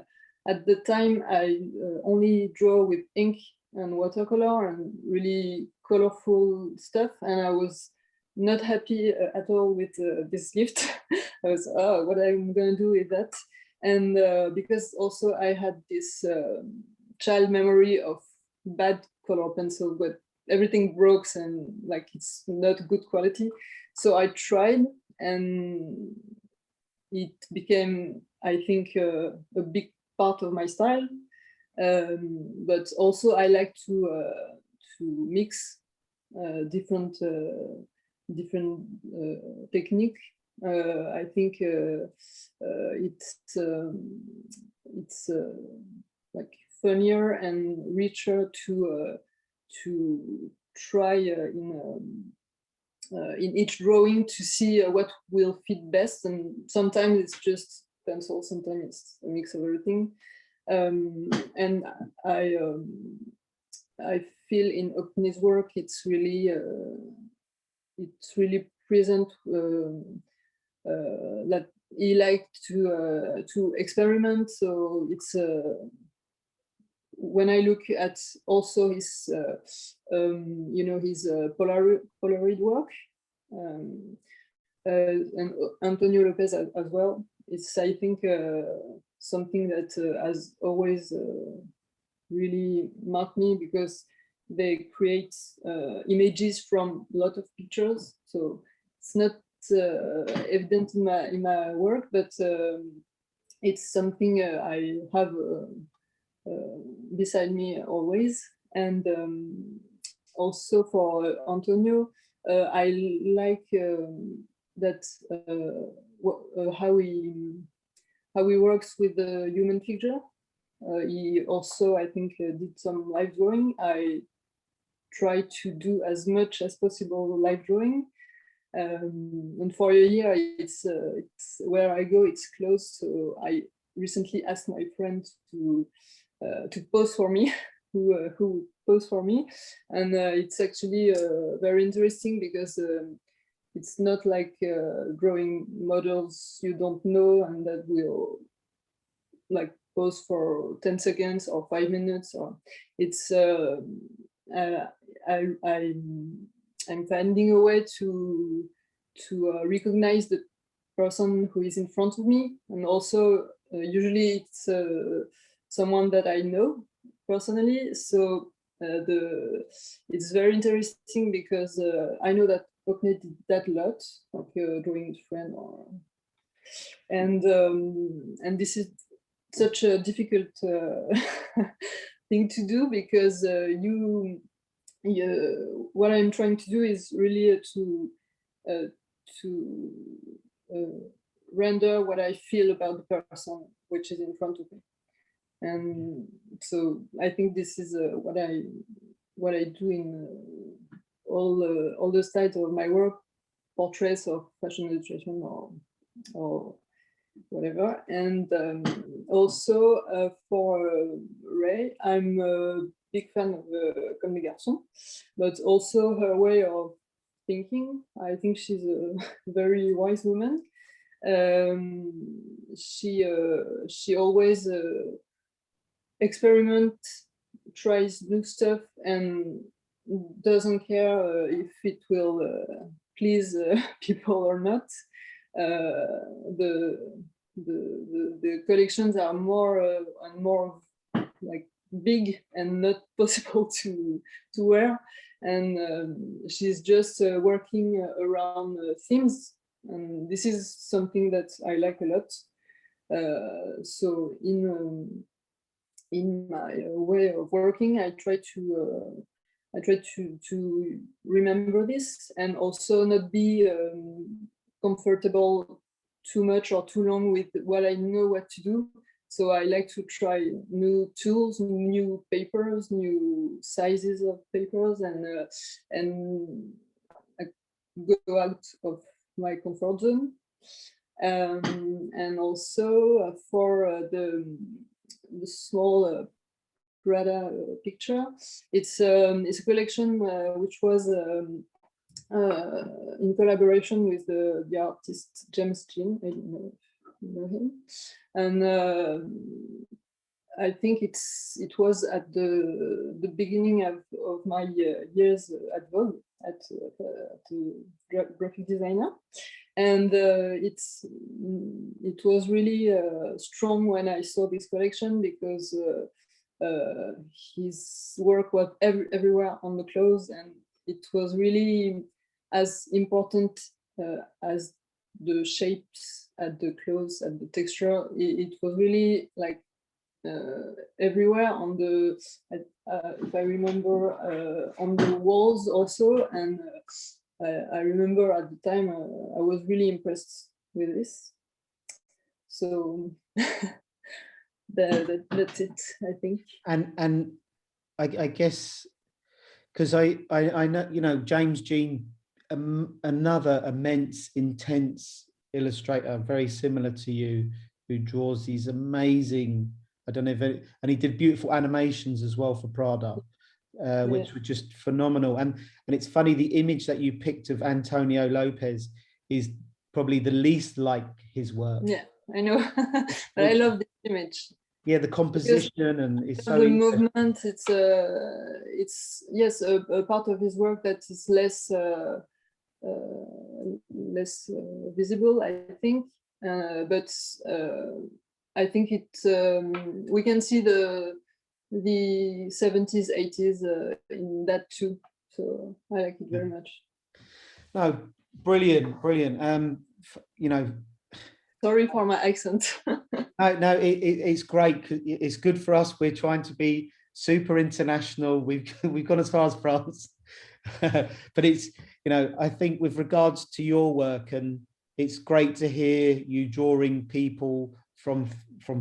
at the time I only draw with ink and watercolor and really colorful stuff, and I was not happy at all with this gift. I was, oh, what I'm going to do with that? And because also I had this child memory of bad color pencil, but everything breaks and like it's not good quality. So I tried, and it became, I think, a big part of my style. But also I like to mix different technique. I think it's like funnier and richer to try in each drawing to see what will fit best. And sometimes it's just pencil, sometimes it's a mix of everything. And I feel in Hockney's work it's really present that he liked to experiment. So it's when I look at also his his Polaroid work, and Antonio Lopez as well. It's, I think, something that has always really marked me, because they create images from a lot of pictures. So it's not evident in my work, but it's something I have beside me always. And also for Antonio, I like that how he works with the human figure. He also, I think, did some live drawing. I try to do as much as possible live drawing. And for a year, it's where I go, it's closed. So I recently asked my friend to pose for me, who posed for me, and it's actually very interesting because it's not like drawing models you don't know and that will like pose for 10 seconds or 5 minutes. Or it's I'm finding a way to recognize the person who is in front of me, and also usually it's someone that I know personally. So it's very interesting because I know that Hockney did that a lot, like drawing with friend, and this is such a difficult thing to do because what I'm trying to do is really to render what I feel about the person which is in front of me. And so I think this is what I do in all the styles of my work, portraits of fashion illustration or whatever. And also for Ray, I'm a big fan of Comme les Garçons, but also her way of thinking. I think she's a very wise woman. She always tries new stuff, and doesn't care if it will please people or not. The collections are more and more like big and not possible to wear, and she's just working around themes, and this is something that I like a lot. So in my way of working, I try to remember this, and also not be comfortable too much or too long with what I know what to do. So I like to try new tools, new papers, new sizes of papers, and go out of my comfort zone. And also for the small Prada picture, it's a collection which was in collaboration with the artist James Jean. I don't know if you know him. And I think it was at the beginning of my years at Vogue, at graphic designer, and it was really strong when I saw this collection, because his work was everywhere on the clothes, and it was really as important as the shapes at the clothes, at the texture. It was really like everywhere on the, if I remember, on the walls also. And I remember at the time I was really impressed with this. So that's it, I think. And I guess because I know, you know, James Jean, another immense, intense illustrator, very similar to you, who draws these amazing, I don't know if and he did beautiful animations as well for Prada, which were just phenomenal. And it's funny, the image that you picked of Antonio Lopez is probably the least like his work. Yeah, I know, but I love this image. Yeah, the composition and it's so the movement. It's yes, a part of his work that is less visible, I think. But I think we can see the 70s, 80s in that too. So I like it very much. No, brilliant. You know, sorry for my accent. No, it's great. It's good for us. We're trying to be super international. We've gone as far as France, but you know, I think with regards to your work, and it's great to hear you drawing people from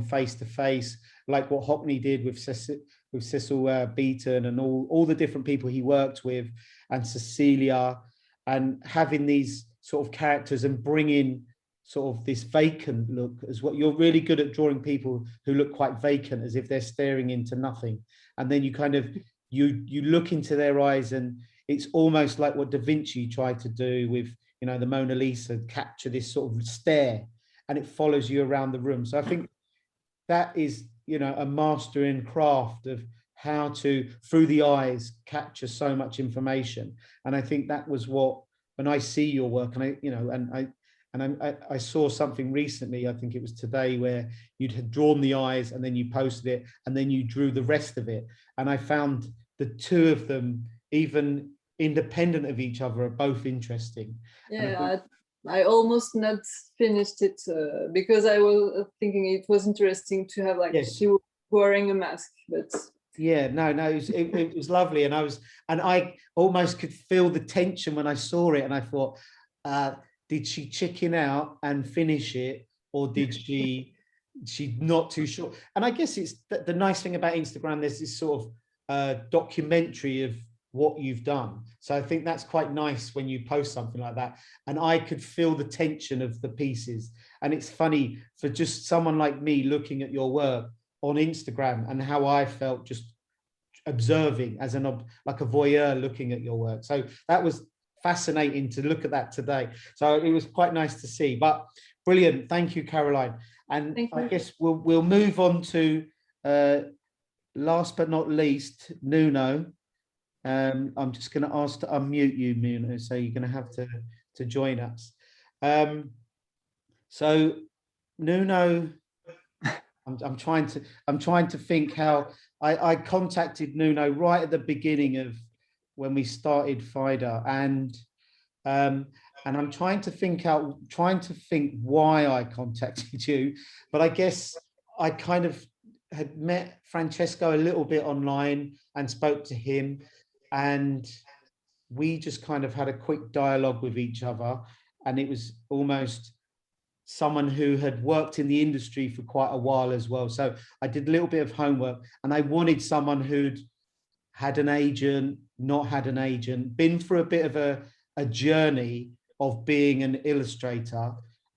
face to face, like what Hockney did with Cecil Beaton and all the different people he worked with, and Cecilia, and having these sort of characters and bringing sort of this vacant look as well. You're really good at drawing people who look quite vacant, as if they're staring into nothing, and then you kind of you look into their eyes, and it's almost like what Da Vinci tried to do with, you know, the Mona Lisa, capture this sort of stare, and it follows you around the room. So I think that is, you know, a mastering craft of how to, through the eyes, capture so much information. And I think that was what, when I see your work, and I, you know, and I saw something recently, I think it was today, where you'd had drawn the eyes and then you posted it and then you drew the rest of it. And I found the two of them, even independent of each other, are both interesting. Yeah, I almost not finished it because I was thinking it was interesting to have, like, yes, she was wearing a mask, but yeah, no, it was lovely, and I almost could feel the tension when I saw it, and I thought, did she chicken out and finish it, or did she's not too sure? And I guess it's the nice thing about Instagram, there's this sort of documentary of what you've done. So I think that's quite nice when you post something like that. And I could feel the tension of the pieces. And it's funny for just someone like me looking at your work on Instagram, and how I felt just observing as like a voyeur looking at your work. So that was fascinating to look at that today. So it was quite nice to see. But brilliant. Thank you, Caroline. And I guess we'll move on to last but not least, Nuno. I'm just going to ask to unmute you, Nuno, so you're going to have to join us. So Nuno, I'm trying to think how I contacted Nuno right at the beginning of when we started Fida, and I'm trying to think why I contacted you, but I guess I kind of had met Francesco a little bit online and spoke to him, and we just kind of had a quick dialogue with each other, and it was almost someone who had worked in the industry for quite a while as well. So I did a little bit of homework, and I wanted someone who'd had an agent, not had an agent, been through a bit of a journey of being an illustrator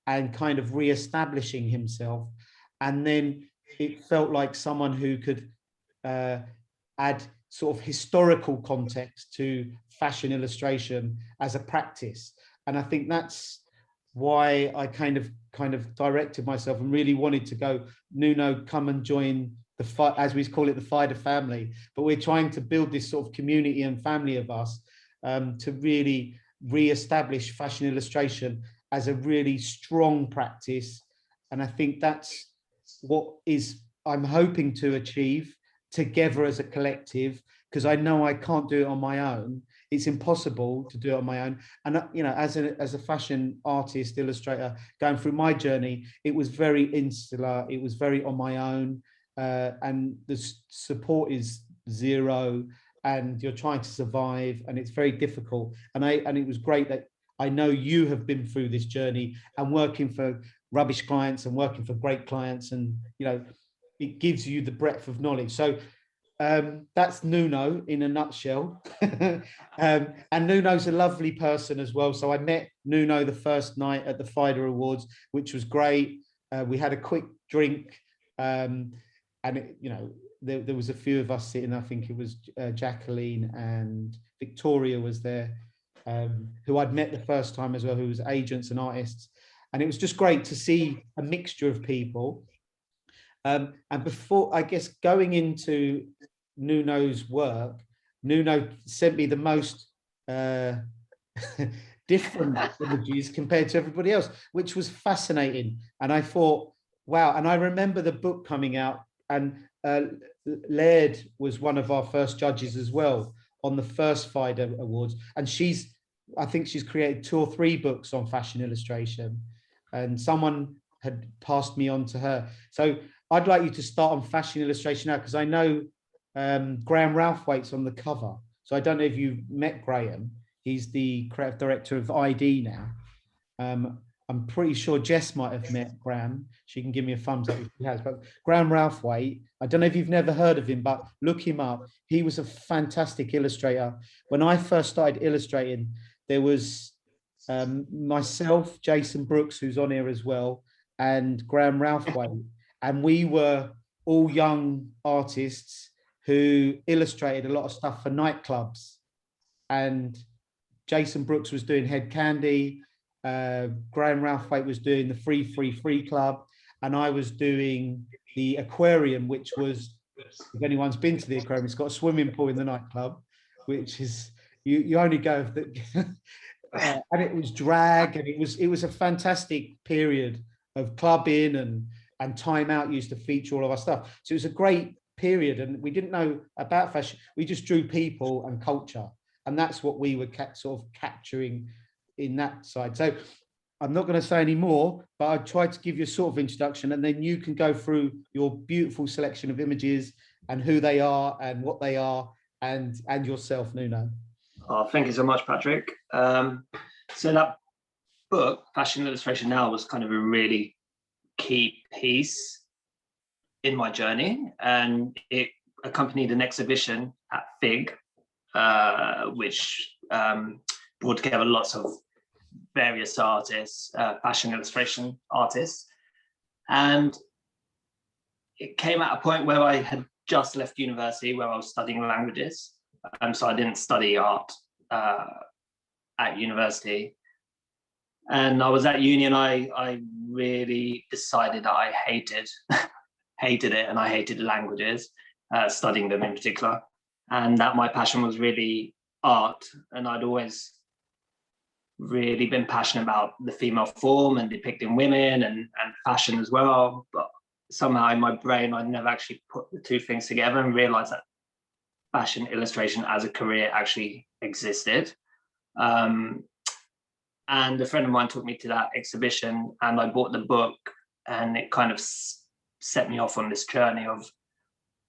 and kind of re-establishing himself. And then it felt like someone who could add sort of historical context to fashion illustration as a practice. And I think that's why I kind of directed myself and really wanted to go, Nuno, come and join the, as we call it, the Fida family. But we're trying to build this sort of community and family of us to really re-establish fashion illustration as a really strong practice. And I think that's what I'm hoping to achieve together as a collective, because I know I can't do it on my own. It's impossible to do it on my own. And you know, as a fashion artist, illustrator, going through my journey, it was very insular. It was very on my own, and the support is zero, and you're trying to survive, and it's very difficult. And it was great that I know you have been through this journey and working for rubbish clients and working for great clients, and you know, it gives you the breadth of knowledge. So that's Nuno in a nutshell. And Nuno's a lovely person as well. So I met Nuno the first night at the Fida Awards, which was great. We had a quick drink, and you know, there was a few of us sitting. I think it was Jacqueline and Victoria was there, who I'd met the first time as well, who was agents and artists. And it was just great to see a mixture of people. And before, I guess, going into Nuno's work, Nuno sent me the most different images compared to everybody else, which was fascinating. And I thought, wow. And I remember the book coming out, and Laird was one of our first judges as well on the first Fida Awards. And I think she's created 2 or 3 books on fashion illustration, and someone had passed me on to her. So I'd like you to start on fashion illustration now, because I know Graham Ralphwaite's on the cover. So I don't know if you've met Graham. He's the creative director of ID now. I'm pretty sure Jess might have met Graham. She can give me a thumbs up if she has. But Graham Ralphwaite, I don't know if you've never heard of him, but look him up. He was a fantastic illustrator. When I first started illustrating, there was myself, Jason Brooks, who's on here as well, and Graham Ralphwaite. And we were all young artists who illustrated a lot of stuff for nightclubs. And Jason Brooks was doing Head Candy. Graham Ralphwaite was doing the Free Club, and I was doing the Aquarium, which was, if anyone's been to the Aquarium, it's got a swimming pool in the nightclub, which is you only go if the, and it was drag, and it was a fantastic period of clubbing, and Time Out used to feature all of our stuff. So it was a great period, and we didn't know about fashion. We just drew people and culture, and that's what we were sort of capturing in that side. So I'm not going to say any more, but I tried to give you a sort of introduction, and then you can go through your beautiful selection of images and who they are and what they are, and yourself, Nuno. Oh, thank you so much, Patrick. So that book, Fashion Illustration Now, was kind of a really key piece in my journey, and it accompanied an exhibition at FIG, which brought together lots of various artists, fashion illustration artists. And it came at a point where I had just left university, where I was studying languages. So I didn't study art at university. And I was at uni, and I really decided that I hated it, and I hated languages, studying them in particular. And that my passion was really art, and I'd always really been passionate about the female form and depicting women and fashion as well. But somehow in my brain, I never actually put the two things together and realized that fashion illustration as a career actually existed. And a friend of mine took me to that exhibition, and I bought the book, and it kind of set me off on this journey of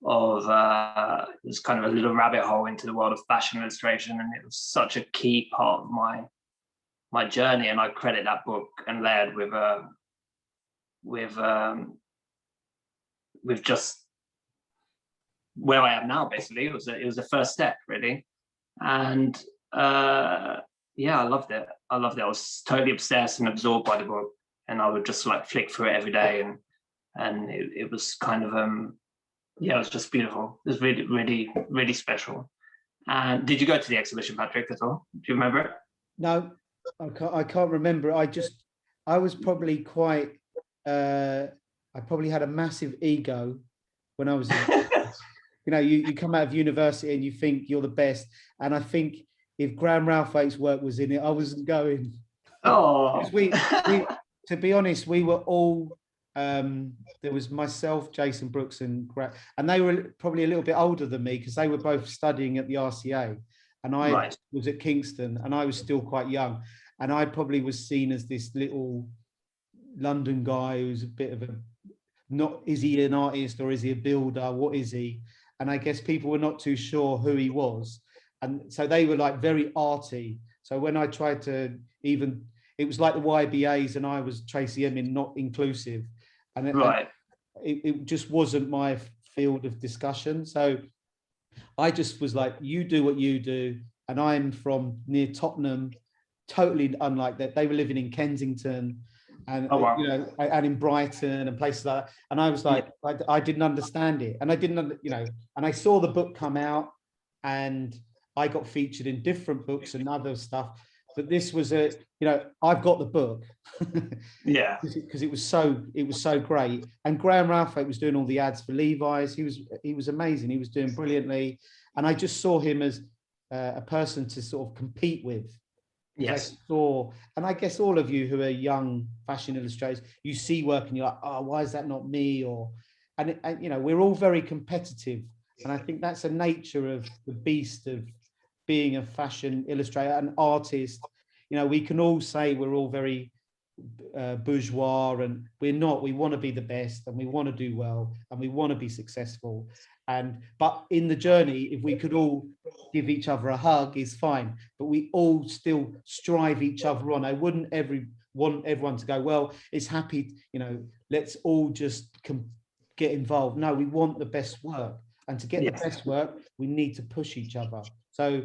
it was kind of a little rabbit hole into the world of fashion illustration, and it was such a key part of my journey. And I credit that book and Laird with just where I am now. Basically, it was a first step, really. And yeah, I loved it. I was totally obsessed and absorbed by the book, and I would just like flick through it every day, and it was kind of yeah, it was just beautiful. It was really, really, really special. And did you go to the exhibition, Patrick, at all? Do you remember it? No, I can't remember. I was probably quite, I probably had a massive ego when I was, you know, you come out of university and you think you're the best. And I think if Graham Ralphwaite's work was in it, I wasn't going. Oh, we to be honest, we were all, there was myself, Jason Brooks, and they were probably a little bit older than me, because they were both studying at the RCA, and I was at Kingston, and I was still quite young, and I probably was seen as this little London guy who's a bit of is he an artist or is he a builder? What is he? And I guess people were not too sure who he was, and so they were like very arty. So when I tried to it was like the YBAs, and I was Tracy Emin, not inclusive. And it just wasn't my field of discussion. So I just was like, you do what you do. And I'm from near Tottenham, totally unlike that. They were living in Kensington and, you know, and in Brighton and places like that. And I was like, I didn't understand it. And I didn't, you know, and I saw the book come out, and I got featured in different books and other stuff. But this was you know, I've got the book. yeah, because it was so great. And Graham Ralphwaite was doing all the ads for Levi's. He was amazing. He was doing brilliantly, and I just saw him as a person to sort of compete with. Yes. And I guess all of you who are young fashion illustrators, you see work and you're like, oh, why is that not me? And you know, we're all very competitive, and I think that's a nature of the beast of being a fashion illustrator, an artist. You know, we can all say we're all very bourgeois, and we're not. We want to be the best, and we want to do well, and we want to be successful. But in the journey, if we could all give each other a hug, is fine. But we all still strive each other on. I wouldn't want everyone to go, well, it's happy, let's all just get involved. No, we want the best work. And to get the best work, we need to push each other. So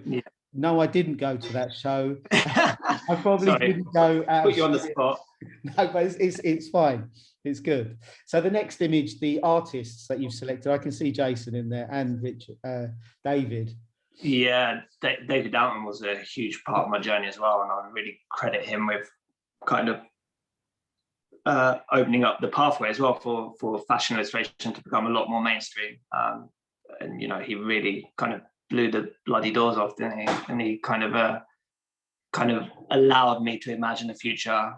no, I didn't go to that show. I probably didn't go out. Put you on the spot. No, but it's fine. It's good. So the next image, the artists that you've selected, I can see Jason in there and Richard, David. Yeah, David Dalton was a huge part of my journey as well, and I really credit him with kind of opening up the pathway as well for fashion illustration to become a lot more mainstream. And he really kind of blew the bloody doors off, didn't he? And he kind of allowed me to imagine a future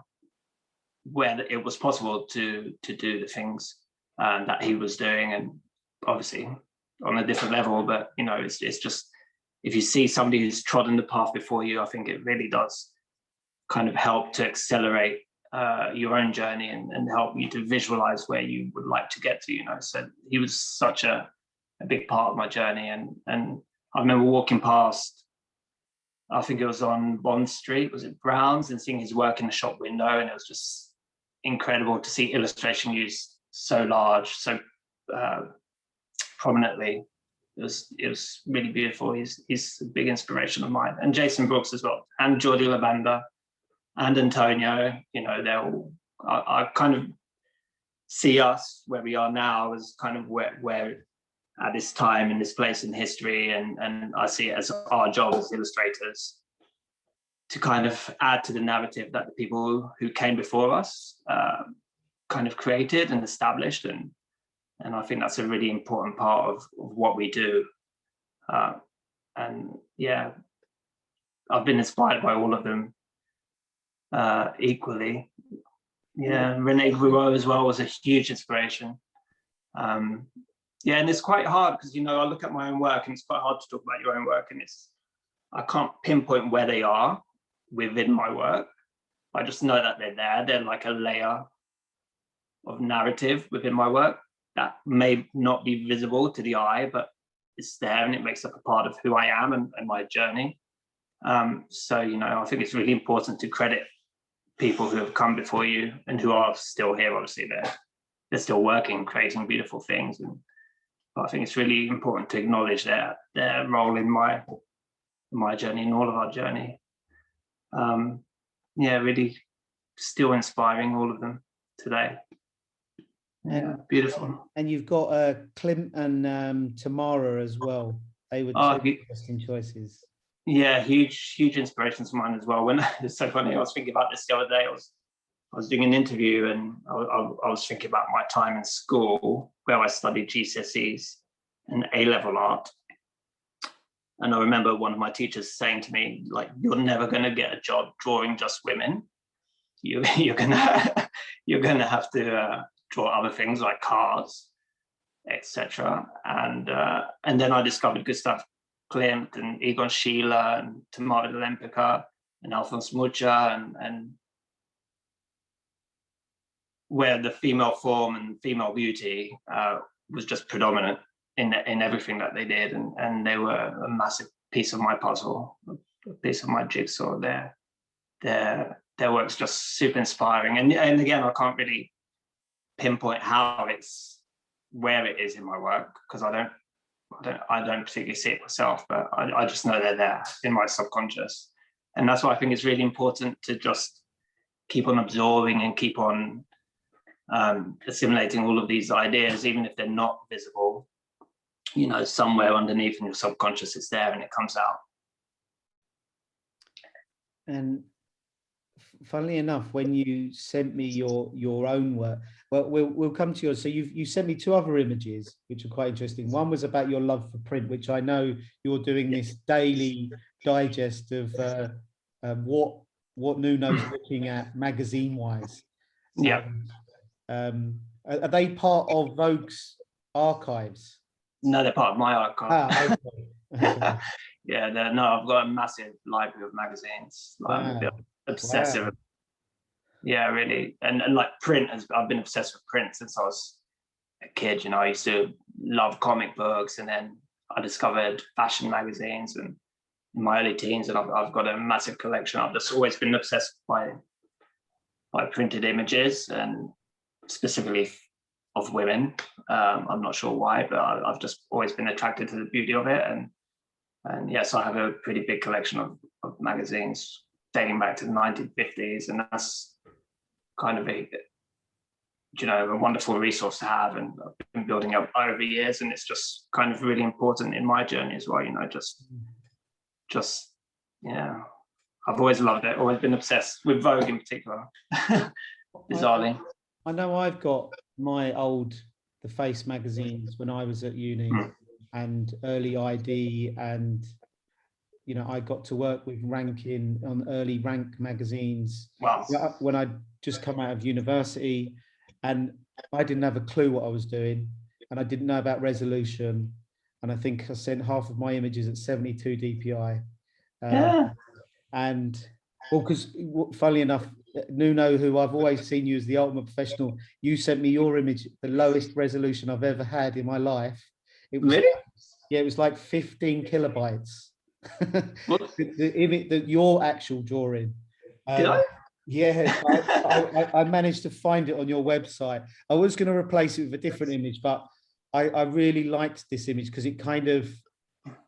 where it was possible to do the things that he was doing, and obviously on a different level. But it's just, if you see somebody who's trodden the path before you, I think it really does kind of help to accelerate your own journey and help you to visualize where you would like to get to. So he was such a big part of my journey, and I remember walking past, I think it was on Bond Street, was it Brown's, and seeing his work in the shop window, and it was just incredible to see illustration used so large, so prominently. It was really beautiful. He's a big inspiration of mine, and Jason Brooks as well, and Jordi Lavanda, and Antonio. They're all. I kind of see us where we are now as kind of where at this time in this place in history, and I see it as our job as illustrators to kind of add to the narrative that the people who came before us kind of created and established, and I think that's a really important part of what we do. And yeah, I've been inspired by all of them equally. Yeah, René Gruot as well was a huge inspiration. And it's quite hard because I look at my own work, and it's quite hard to talk about your own work, and I can't pinpoint where they are within my work. I just know that they're there. They're like a layer of narrative within my work that may not be visible to the eye, but it's there, and it makes up a part of who I am and my journey. So I think it's really important to credit people who have come before you and who are still here. Obviously, they're still working, creating beautiful things, and I think it's really important to acknowledge their role in my journey, and all of our journey. Really still inspiring, all of them today. Yeah, beautiful. And you've got Clint and Tamara as well. They were two interesting choices. Yeah, huge inspirations of mine as well. When it's so funny, I was thinking about this the other day. I was doing an interview, and I was thinking about my time in school where I studied GCSEs and A-level art. And I remember one of my teachers saying to me, like, "You're never going to get a job drawing just women. You're gonna have to draw other things like cars, etc." And then I discovered Gustav Klimt and Egon Schiele and Tamara de Lempicka and Alphonse Mucha, and where the female form and female beauty was just predominant in everything that they did, and they were a massive piece of my puzzle, a piece of my jigsaw. Their work's just super inspiring, and again, I can't really pinpoint where it is in my work, because I don't particularly see it myself, but I just know they're there in my subconscious, and that's why I think it's really important to just keep on absorbing and keep on assimilating all of these ideas, even if they're not visible. Somewhere underneath in your subconscious, it's there and it comes out. And funnily enough, when you sent me your own work, well, we'll come to yours. So you sent me two other images, which are quite interesting. One was about your love for print, which I know you're doing this daily digest of what Nuno's looking at magazine-wise. Yeah. Are they part of Vogue's archives? No, they're part of my archive. Okay. Yeah, I've got a massive library of magazines. I'm obsessive. Wow. Yeah, really. And like print, I've been obsessed with print since I was a kid, you know, I used to love comic books, and then I discovered fashion magazines and in my early teens, and I've got a massive collection. I've just always been obsessed by printed images, and specifically of women. I'm not sure why, but I've just always been attracted to the beauty of it. And yes, I have a pretty big collection of magazines dating back to the 1950s, and that's kind of a, you know, a wonderful resource to have, and I've been building up over years, and it's just kind of really important in my journey as well, you know, just yeah, I've always loved it, always been obsessed with Vogue in particular. Bizarrely. I know I've got the Face magazines when I was at uni, and early ID, and you know, I got to work with ranking on early rank magazines. Wow. When I'd just come out of university, and I didn't have a clue what I was doing, and I didn't know about resolution, and I think I sent half of my images at 72 DPI. Yeah. And well, because funnily enough, Nuno, who I've always seen you as the ultimate professional, you sent me your image, the lowest resolution I've ever had in my life. It was, really? Yeah, it was like 15 kilobytes. What? the image, your actual drawing. Did I? Yeah, I managed to find it on your website. I was going to replace it with a different image, but I really liked this image because it kind of,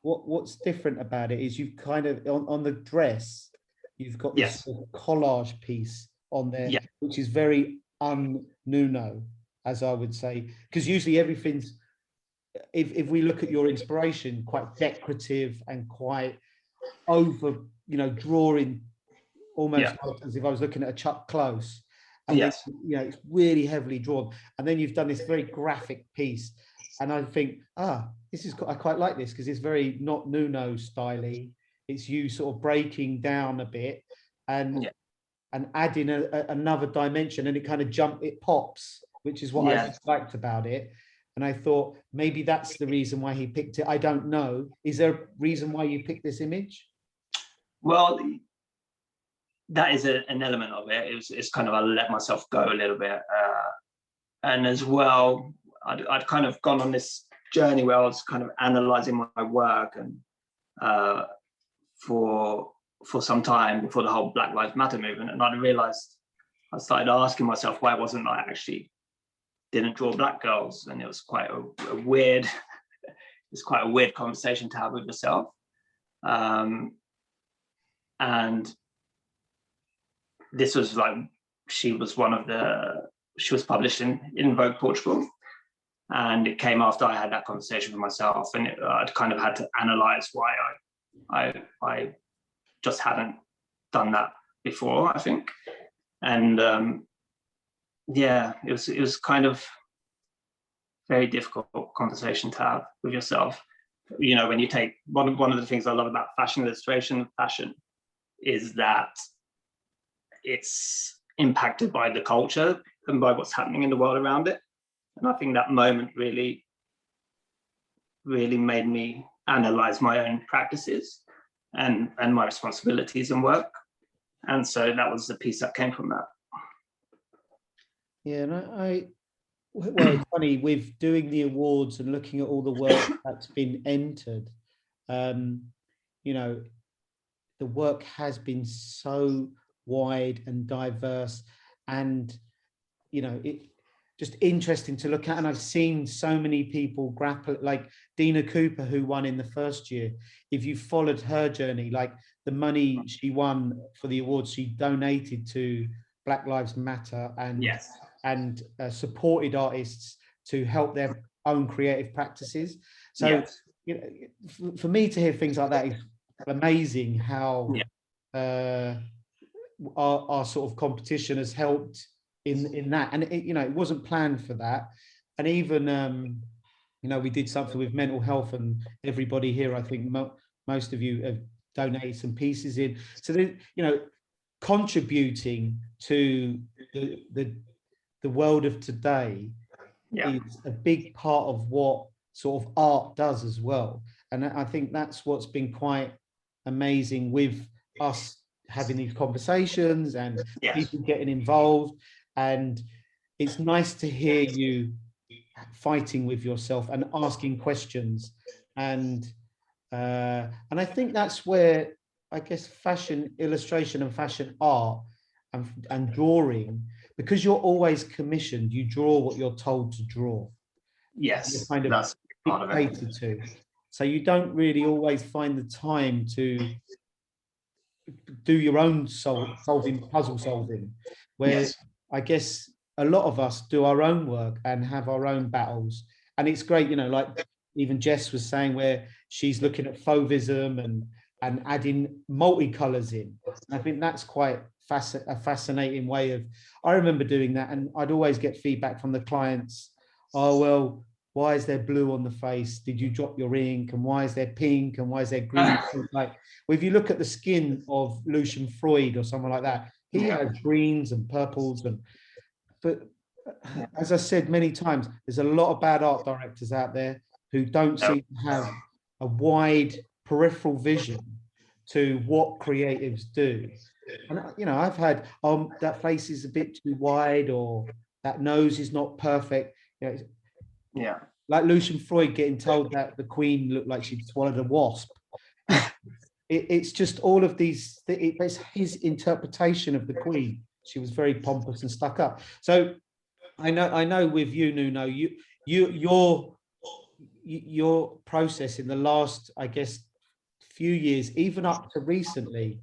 what's different about it is you've kind of, on the dress, you've got this Yes. sort of collage piece on there, Yeah. which is very un-Nuno, as I would say, because usually everything's, if we look at your inspiration, quite decorative and quite over, you know, drawing almost like as if I was looking at a Chuck Close. And yes. then, you know, it's really heavily drawn. And then you've done this very graphic piece. And I think, this is, I quite like this because it's very not Nuno styly. It's you sort of breaking down a bit and adding another dimension, and it kind of it pops, which is what I liked about it. And I thought maybe that's the reason why he picked it. I don't know. Is there a reason why you picked this image? Well, that is an element of it. It's kind of, I let myself go a little bit. And as well, I'd kind of gone on this journey where I was kind of analyzing my work, and for some time before the whole Black Lives Matter movement. And I realized, I started asking myself why it wasn't I actually didn't draw black girls. And it was quite a weird, it's quite a weird conversation to have with yourself. And this was like, she was published in Vogue Portugal. And it came after I had that conversation with myself, and I'd kind of had to analyze why I just hadn't done that before, I think. And it was kind of very difficult conversation to have with yourself. You know, when you take one of the things I love about fashion illustration, fashion, is that it's impacted by the culture and by what's happening in the world around it. And I think that moment really, really made me analyze my own practices and my responsibilities and work. And so that was the piece that came from that. Yeah, and well, it's funny, with doing the awards and looking at all the work that's been entered, you know, the work has been so wide and diverse, and, you know, it just interesting to look at. And I've seen so many people grapple, like Dina Cooper, who won in the first year. If you followed her journey, like the money she won for the awards, she donated to Black Lives Matter and supported artists to help their own creative practices. So, you know, for me to hear things like that is amazing. How our sort of competition has helped in that, and it, you know, it wasn't planned for that. And even you know, we did something with mental health, and everybody here, I think most of you have donated some pieces in, so that, you know, contributing to the world of today is a big part of what sort of art does as well. And I think that's what's been quite amazing with us having these conversations and people getting involved. And it's nice to hear you fighting with yourself and asking questions. And I think that's where, I guess, fashion illustration and fashion art and drawing, because you're always commissioned, you draw what you're told to draw. Yes, you're kind of that's part of it. dictated to. So you don't really always find the time to do your own puzzle solving, where Yes. I guess a lot of us do our own work and have our own battles. And it's great, you know, like even Jess was saying, where she's looking at fauvism and adding multicolors in. And I think that's quite a fascinating way of, I remember doing that, and I'd always get feedback from the clients. Oh, well, why is there blue on the face? Did you drop your ink? And why is there pink? And why is there green? Like, well, if you look at the skin of Lucian Freud or someone like that, he has greens and purples. But as I said many times, there's a lot of bad art directors out there who don't seem to have a wide peripheral vision to what creatives do. And, you know, I've had, that face is a bit too wide, or that nose is not perfect. You know, yeah. Like Lucian Freud getting told that the Queen looked like she'd swallowed a wasp. It's just all of these, it's his interpretation of the Queen. She was very pompous and stuck up. So I know with you, Nuno, your process in the last, I guess, few years, even up to recently,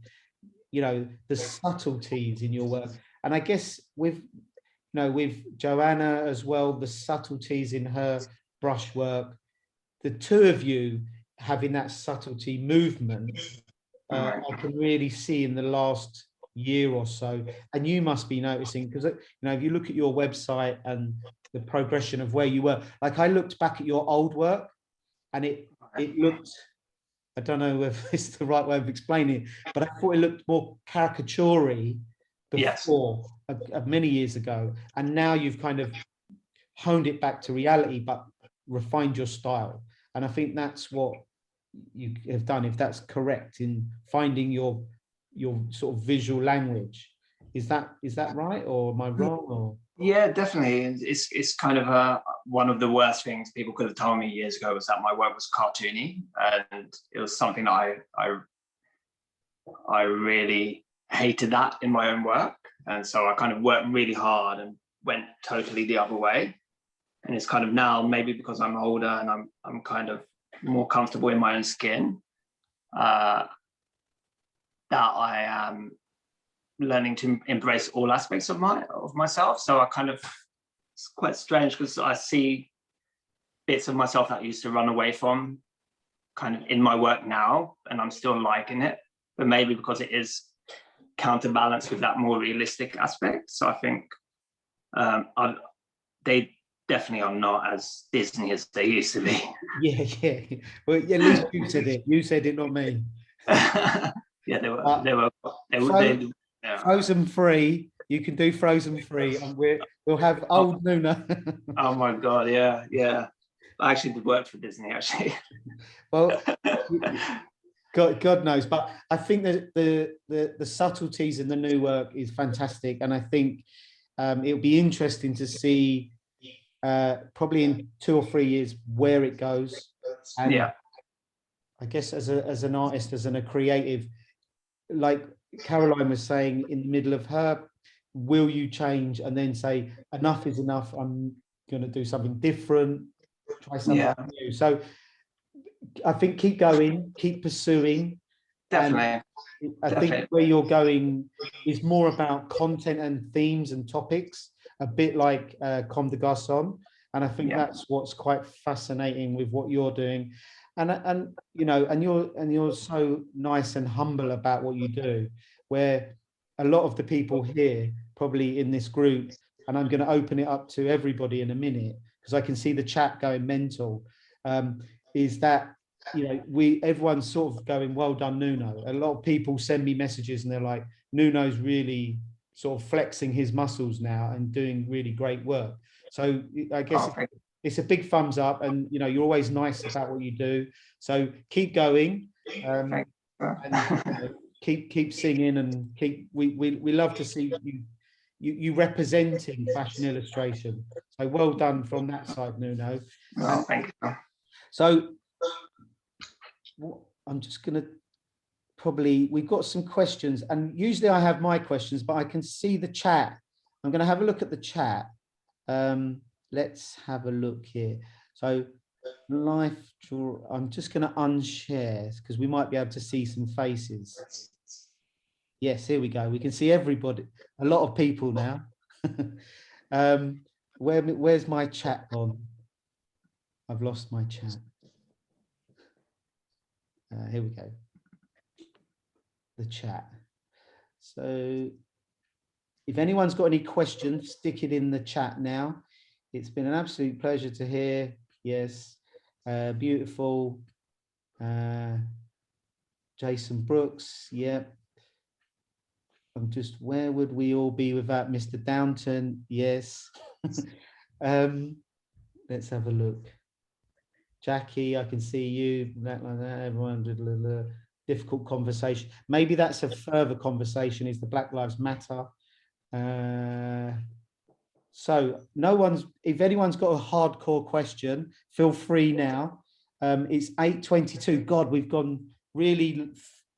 you know, the subtleties in your work. And I guess with Joanna as well, the subtleties in her brushwork, the two of you having that subtlety movement, I can really see in the last year or so. And you must be noticing, because, you know, if you look at your website and the progression of where you were, like I looked back at your old work and it looked, I don't know if it's the right way of explaining it, but I thought it looked more caricature-y before, many years ago. And now you've kind of honed it back to reality, but refined your style. And I think that's what you have done, if that's correct, in finding your sort of visual language. Is that right, or am I wrong? Or yeah, definitely. It's kind of one of the worst things people could have told me years ago was that my work was cartoony, and it was something that I really hated that in my own work. And so I kind of worked really hard and went totally the other way. And it's kind of now, maybe because I'm older and I'm kind of more comfortable in my own skin, that I am learning to embrace all aspects of myself. So I kind of, it's quite strange because I see bits of myself that I used to run away from kind of in my work now, and I'm still liking it, but maybe because it is counterbalanced with that more realistic aspect. So I think they definitely are not as Disney as they used to be. Yeah. Well, at least you said it. You said it, not me. Yeah, they were. Frozen free. You can do Frozen free, and we'll have old Nuno. Oh my God! Yeah. I actually did work for Disney, actually. Well, God knows, but I think that the subtleties in the new work is fantastic, and I think it'll be interesting to see probably in 2 or 3 years where it goes. And yeah, I guess as an artist, as a creative, like Caroline was saying in the middle of her, will you change and then say enough is enough? I'm going to do something different, try something new. So I think keep going, keep pursuing. definitely. And I think where you're going is more about content and themes and topics, a bit like Comme des Garçons. And I think that's what's quite fascinating with what you're doing. And you know, and you're so nice and humble about what you do, where a lot of the people here probably in this group, and I'm going to open it up to everybody in a minute because I can see the chat going mental, is that, you know, everyone's sort of going, well done, Nuno. A lot of people send me messages and they're like, Nuno's really sort of flexing his muscles now and doing really great work. So I guess it's a big thumbs up, and you know, you're always nice about what you do. So keep going, and you know, keep singing, and we love to see you you representing fashion illustration. So well done from that side, Nuno. Oh, thank you. So I'm just going to we've got some questions, and usually I have my questions, but I can see the chat. I'm going to have a look at the chat. Let's have a look here. So I'm just going to unshare because we might be able to see some faces. Yes, here we go. We can see everybody, a lot of people now. Where's my chat on? I've lost my chat. Here we go. The chat. So if anyone's got any questions, stick it in the chat now. It's been an absolute pleasure to hear. Yes, beautiful. Jason Brooks, yep. I'm just, where would we all be without Mr. Dalton? Yes. Let's have a look. Jackie, I can see you. That like that. Everyone did a difficult conversation. Maybe that's a further conversation. Is the Black Lives Matter? So no one's. If anyone's got a hardcore question, feel free now. It's 8:22. God, we've gone really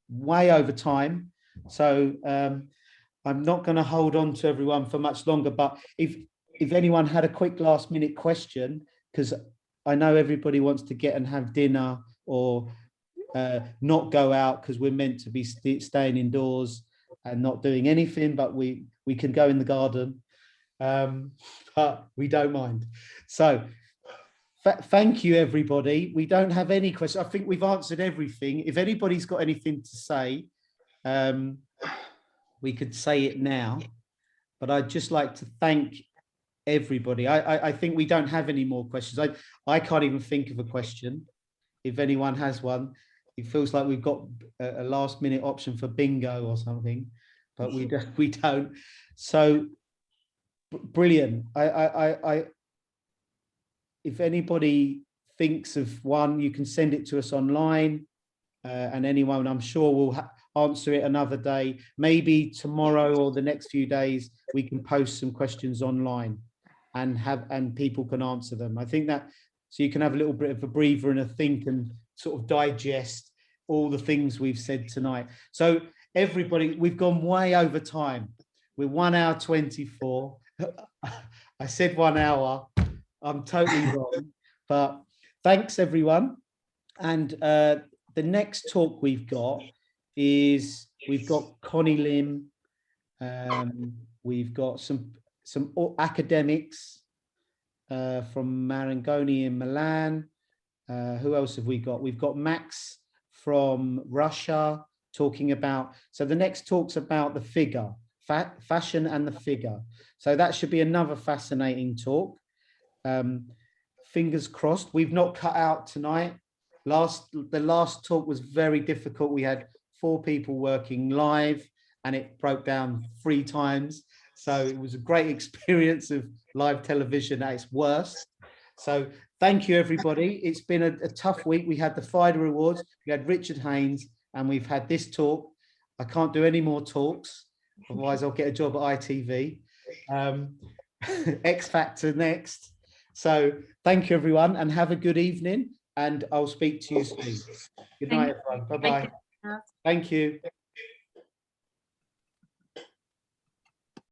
way over time. So I'm not going to hold on to everyone for much longer. But if anyone had a quick last minute question, because I know everybody wants to get and have dinner or not go out because we're meant to be staying indoors and not doing anything, but we can go in the garden, but we don't mind. So thank you, everybody. We don't have any questions. I think we've answered everything. If anybody's got anything to say, we could say it now, but I'd just like to thank everybody. I think we don't have any more questions. I can't even think of a question. If anyone has one, it feels like we've got a last minute option for bingo or something, but we don't. So brilliant. If anybody thinks of one, you can send it to us online, and anyone, I'm sure, will answer it another day. Maybe tomorrow or the next few days, we can post some questions online and people can answer them. I think that, so you can have a little bit of a breather and a think and sort of digest all the things we've said tonight. So everybody, we've gone way over time. We're 1 hour 24. I said 1 hour. I'm totally wrong, but thanks everyone. And the next talk we've got is, we've got Connie Lim. We've got some academics from Marangoni in Milan. Who else have we got? We've got Max from Russia talking about, so the next talk's about the figure, fashion and the figure. So that should be another fascinating talk. Fingers crossed. We've not cut out tonight. The last talk was very difficult. We had 4 people working live and it broke down 3 times. So it was a great experience of live television at its worst. So thank you, everybody. It's been a tough week. We had the Fida Awards, we had Richard Haynes, and we've had this talk. I can't do any more talks, otherwise I'll get a job at ITV. X Factor next. So thank you, everyone, and have a good evening, and I'll speak to you soon. Good night, everyone. Bye-bye. Thank you.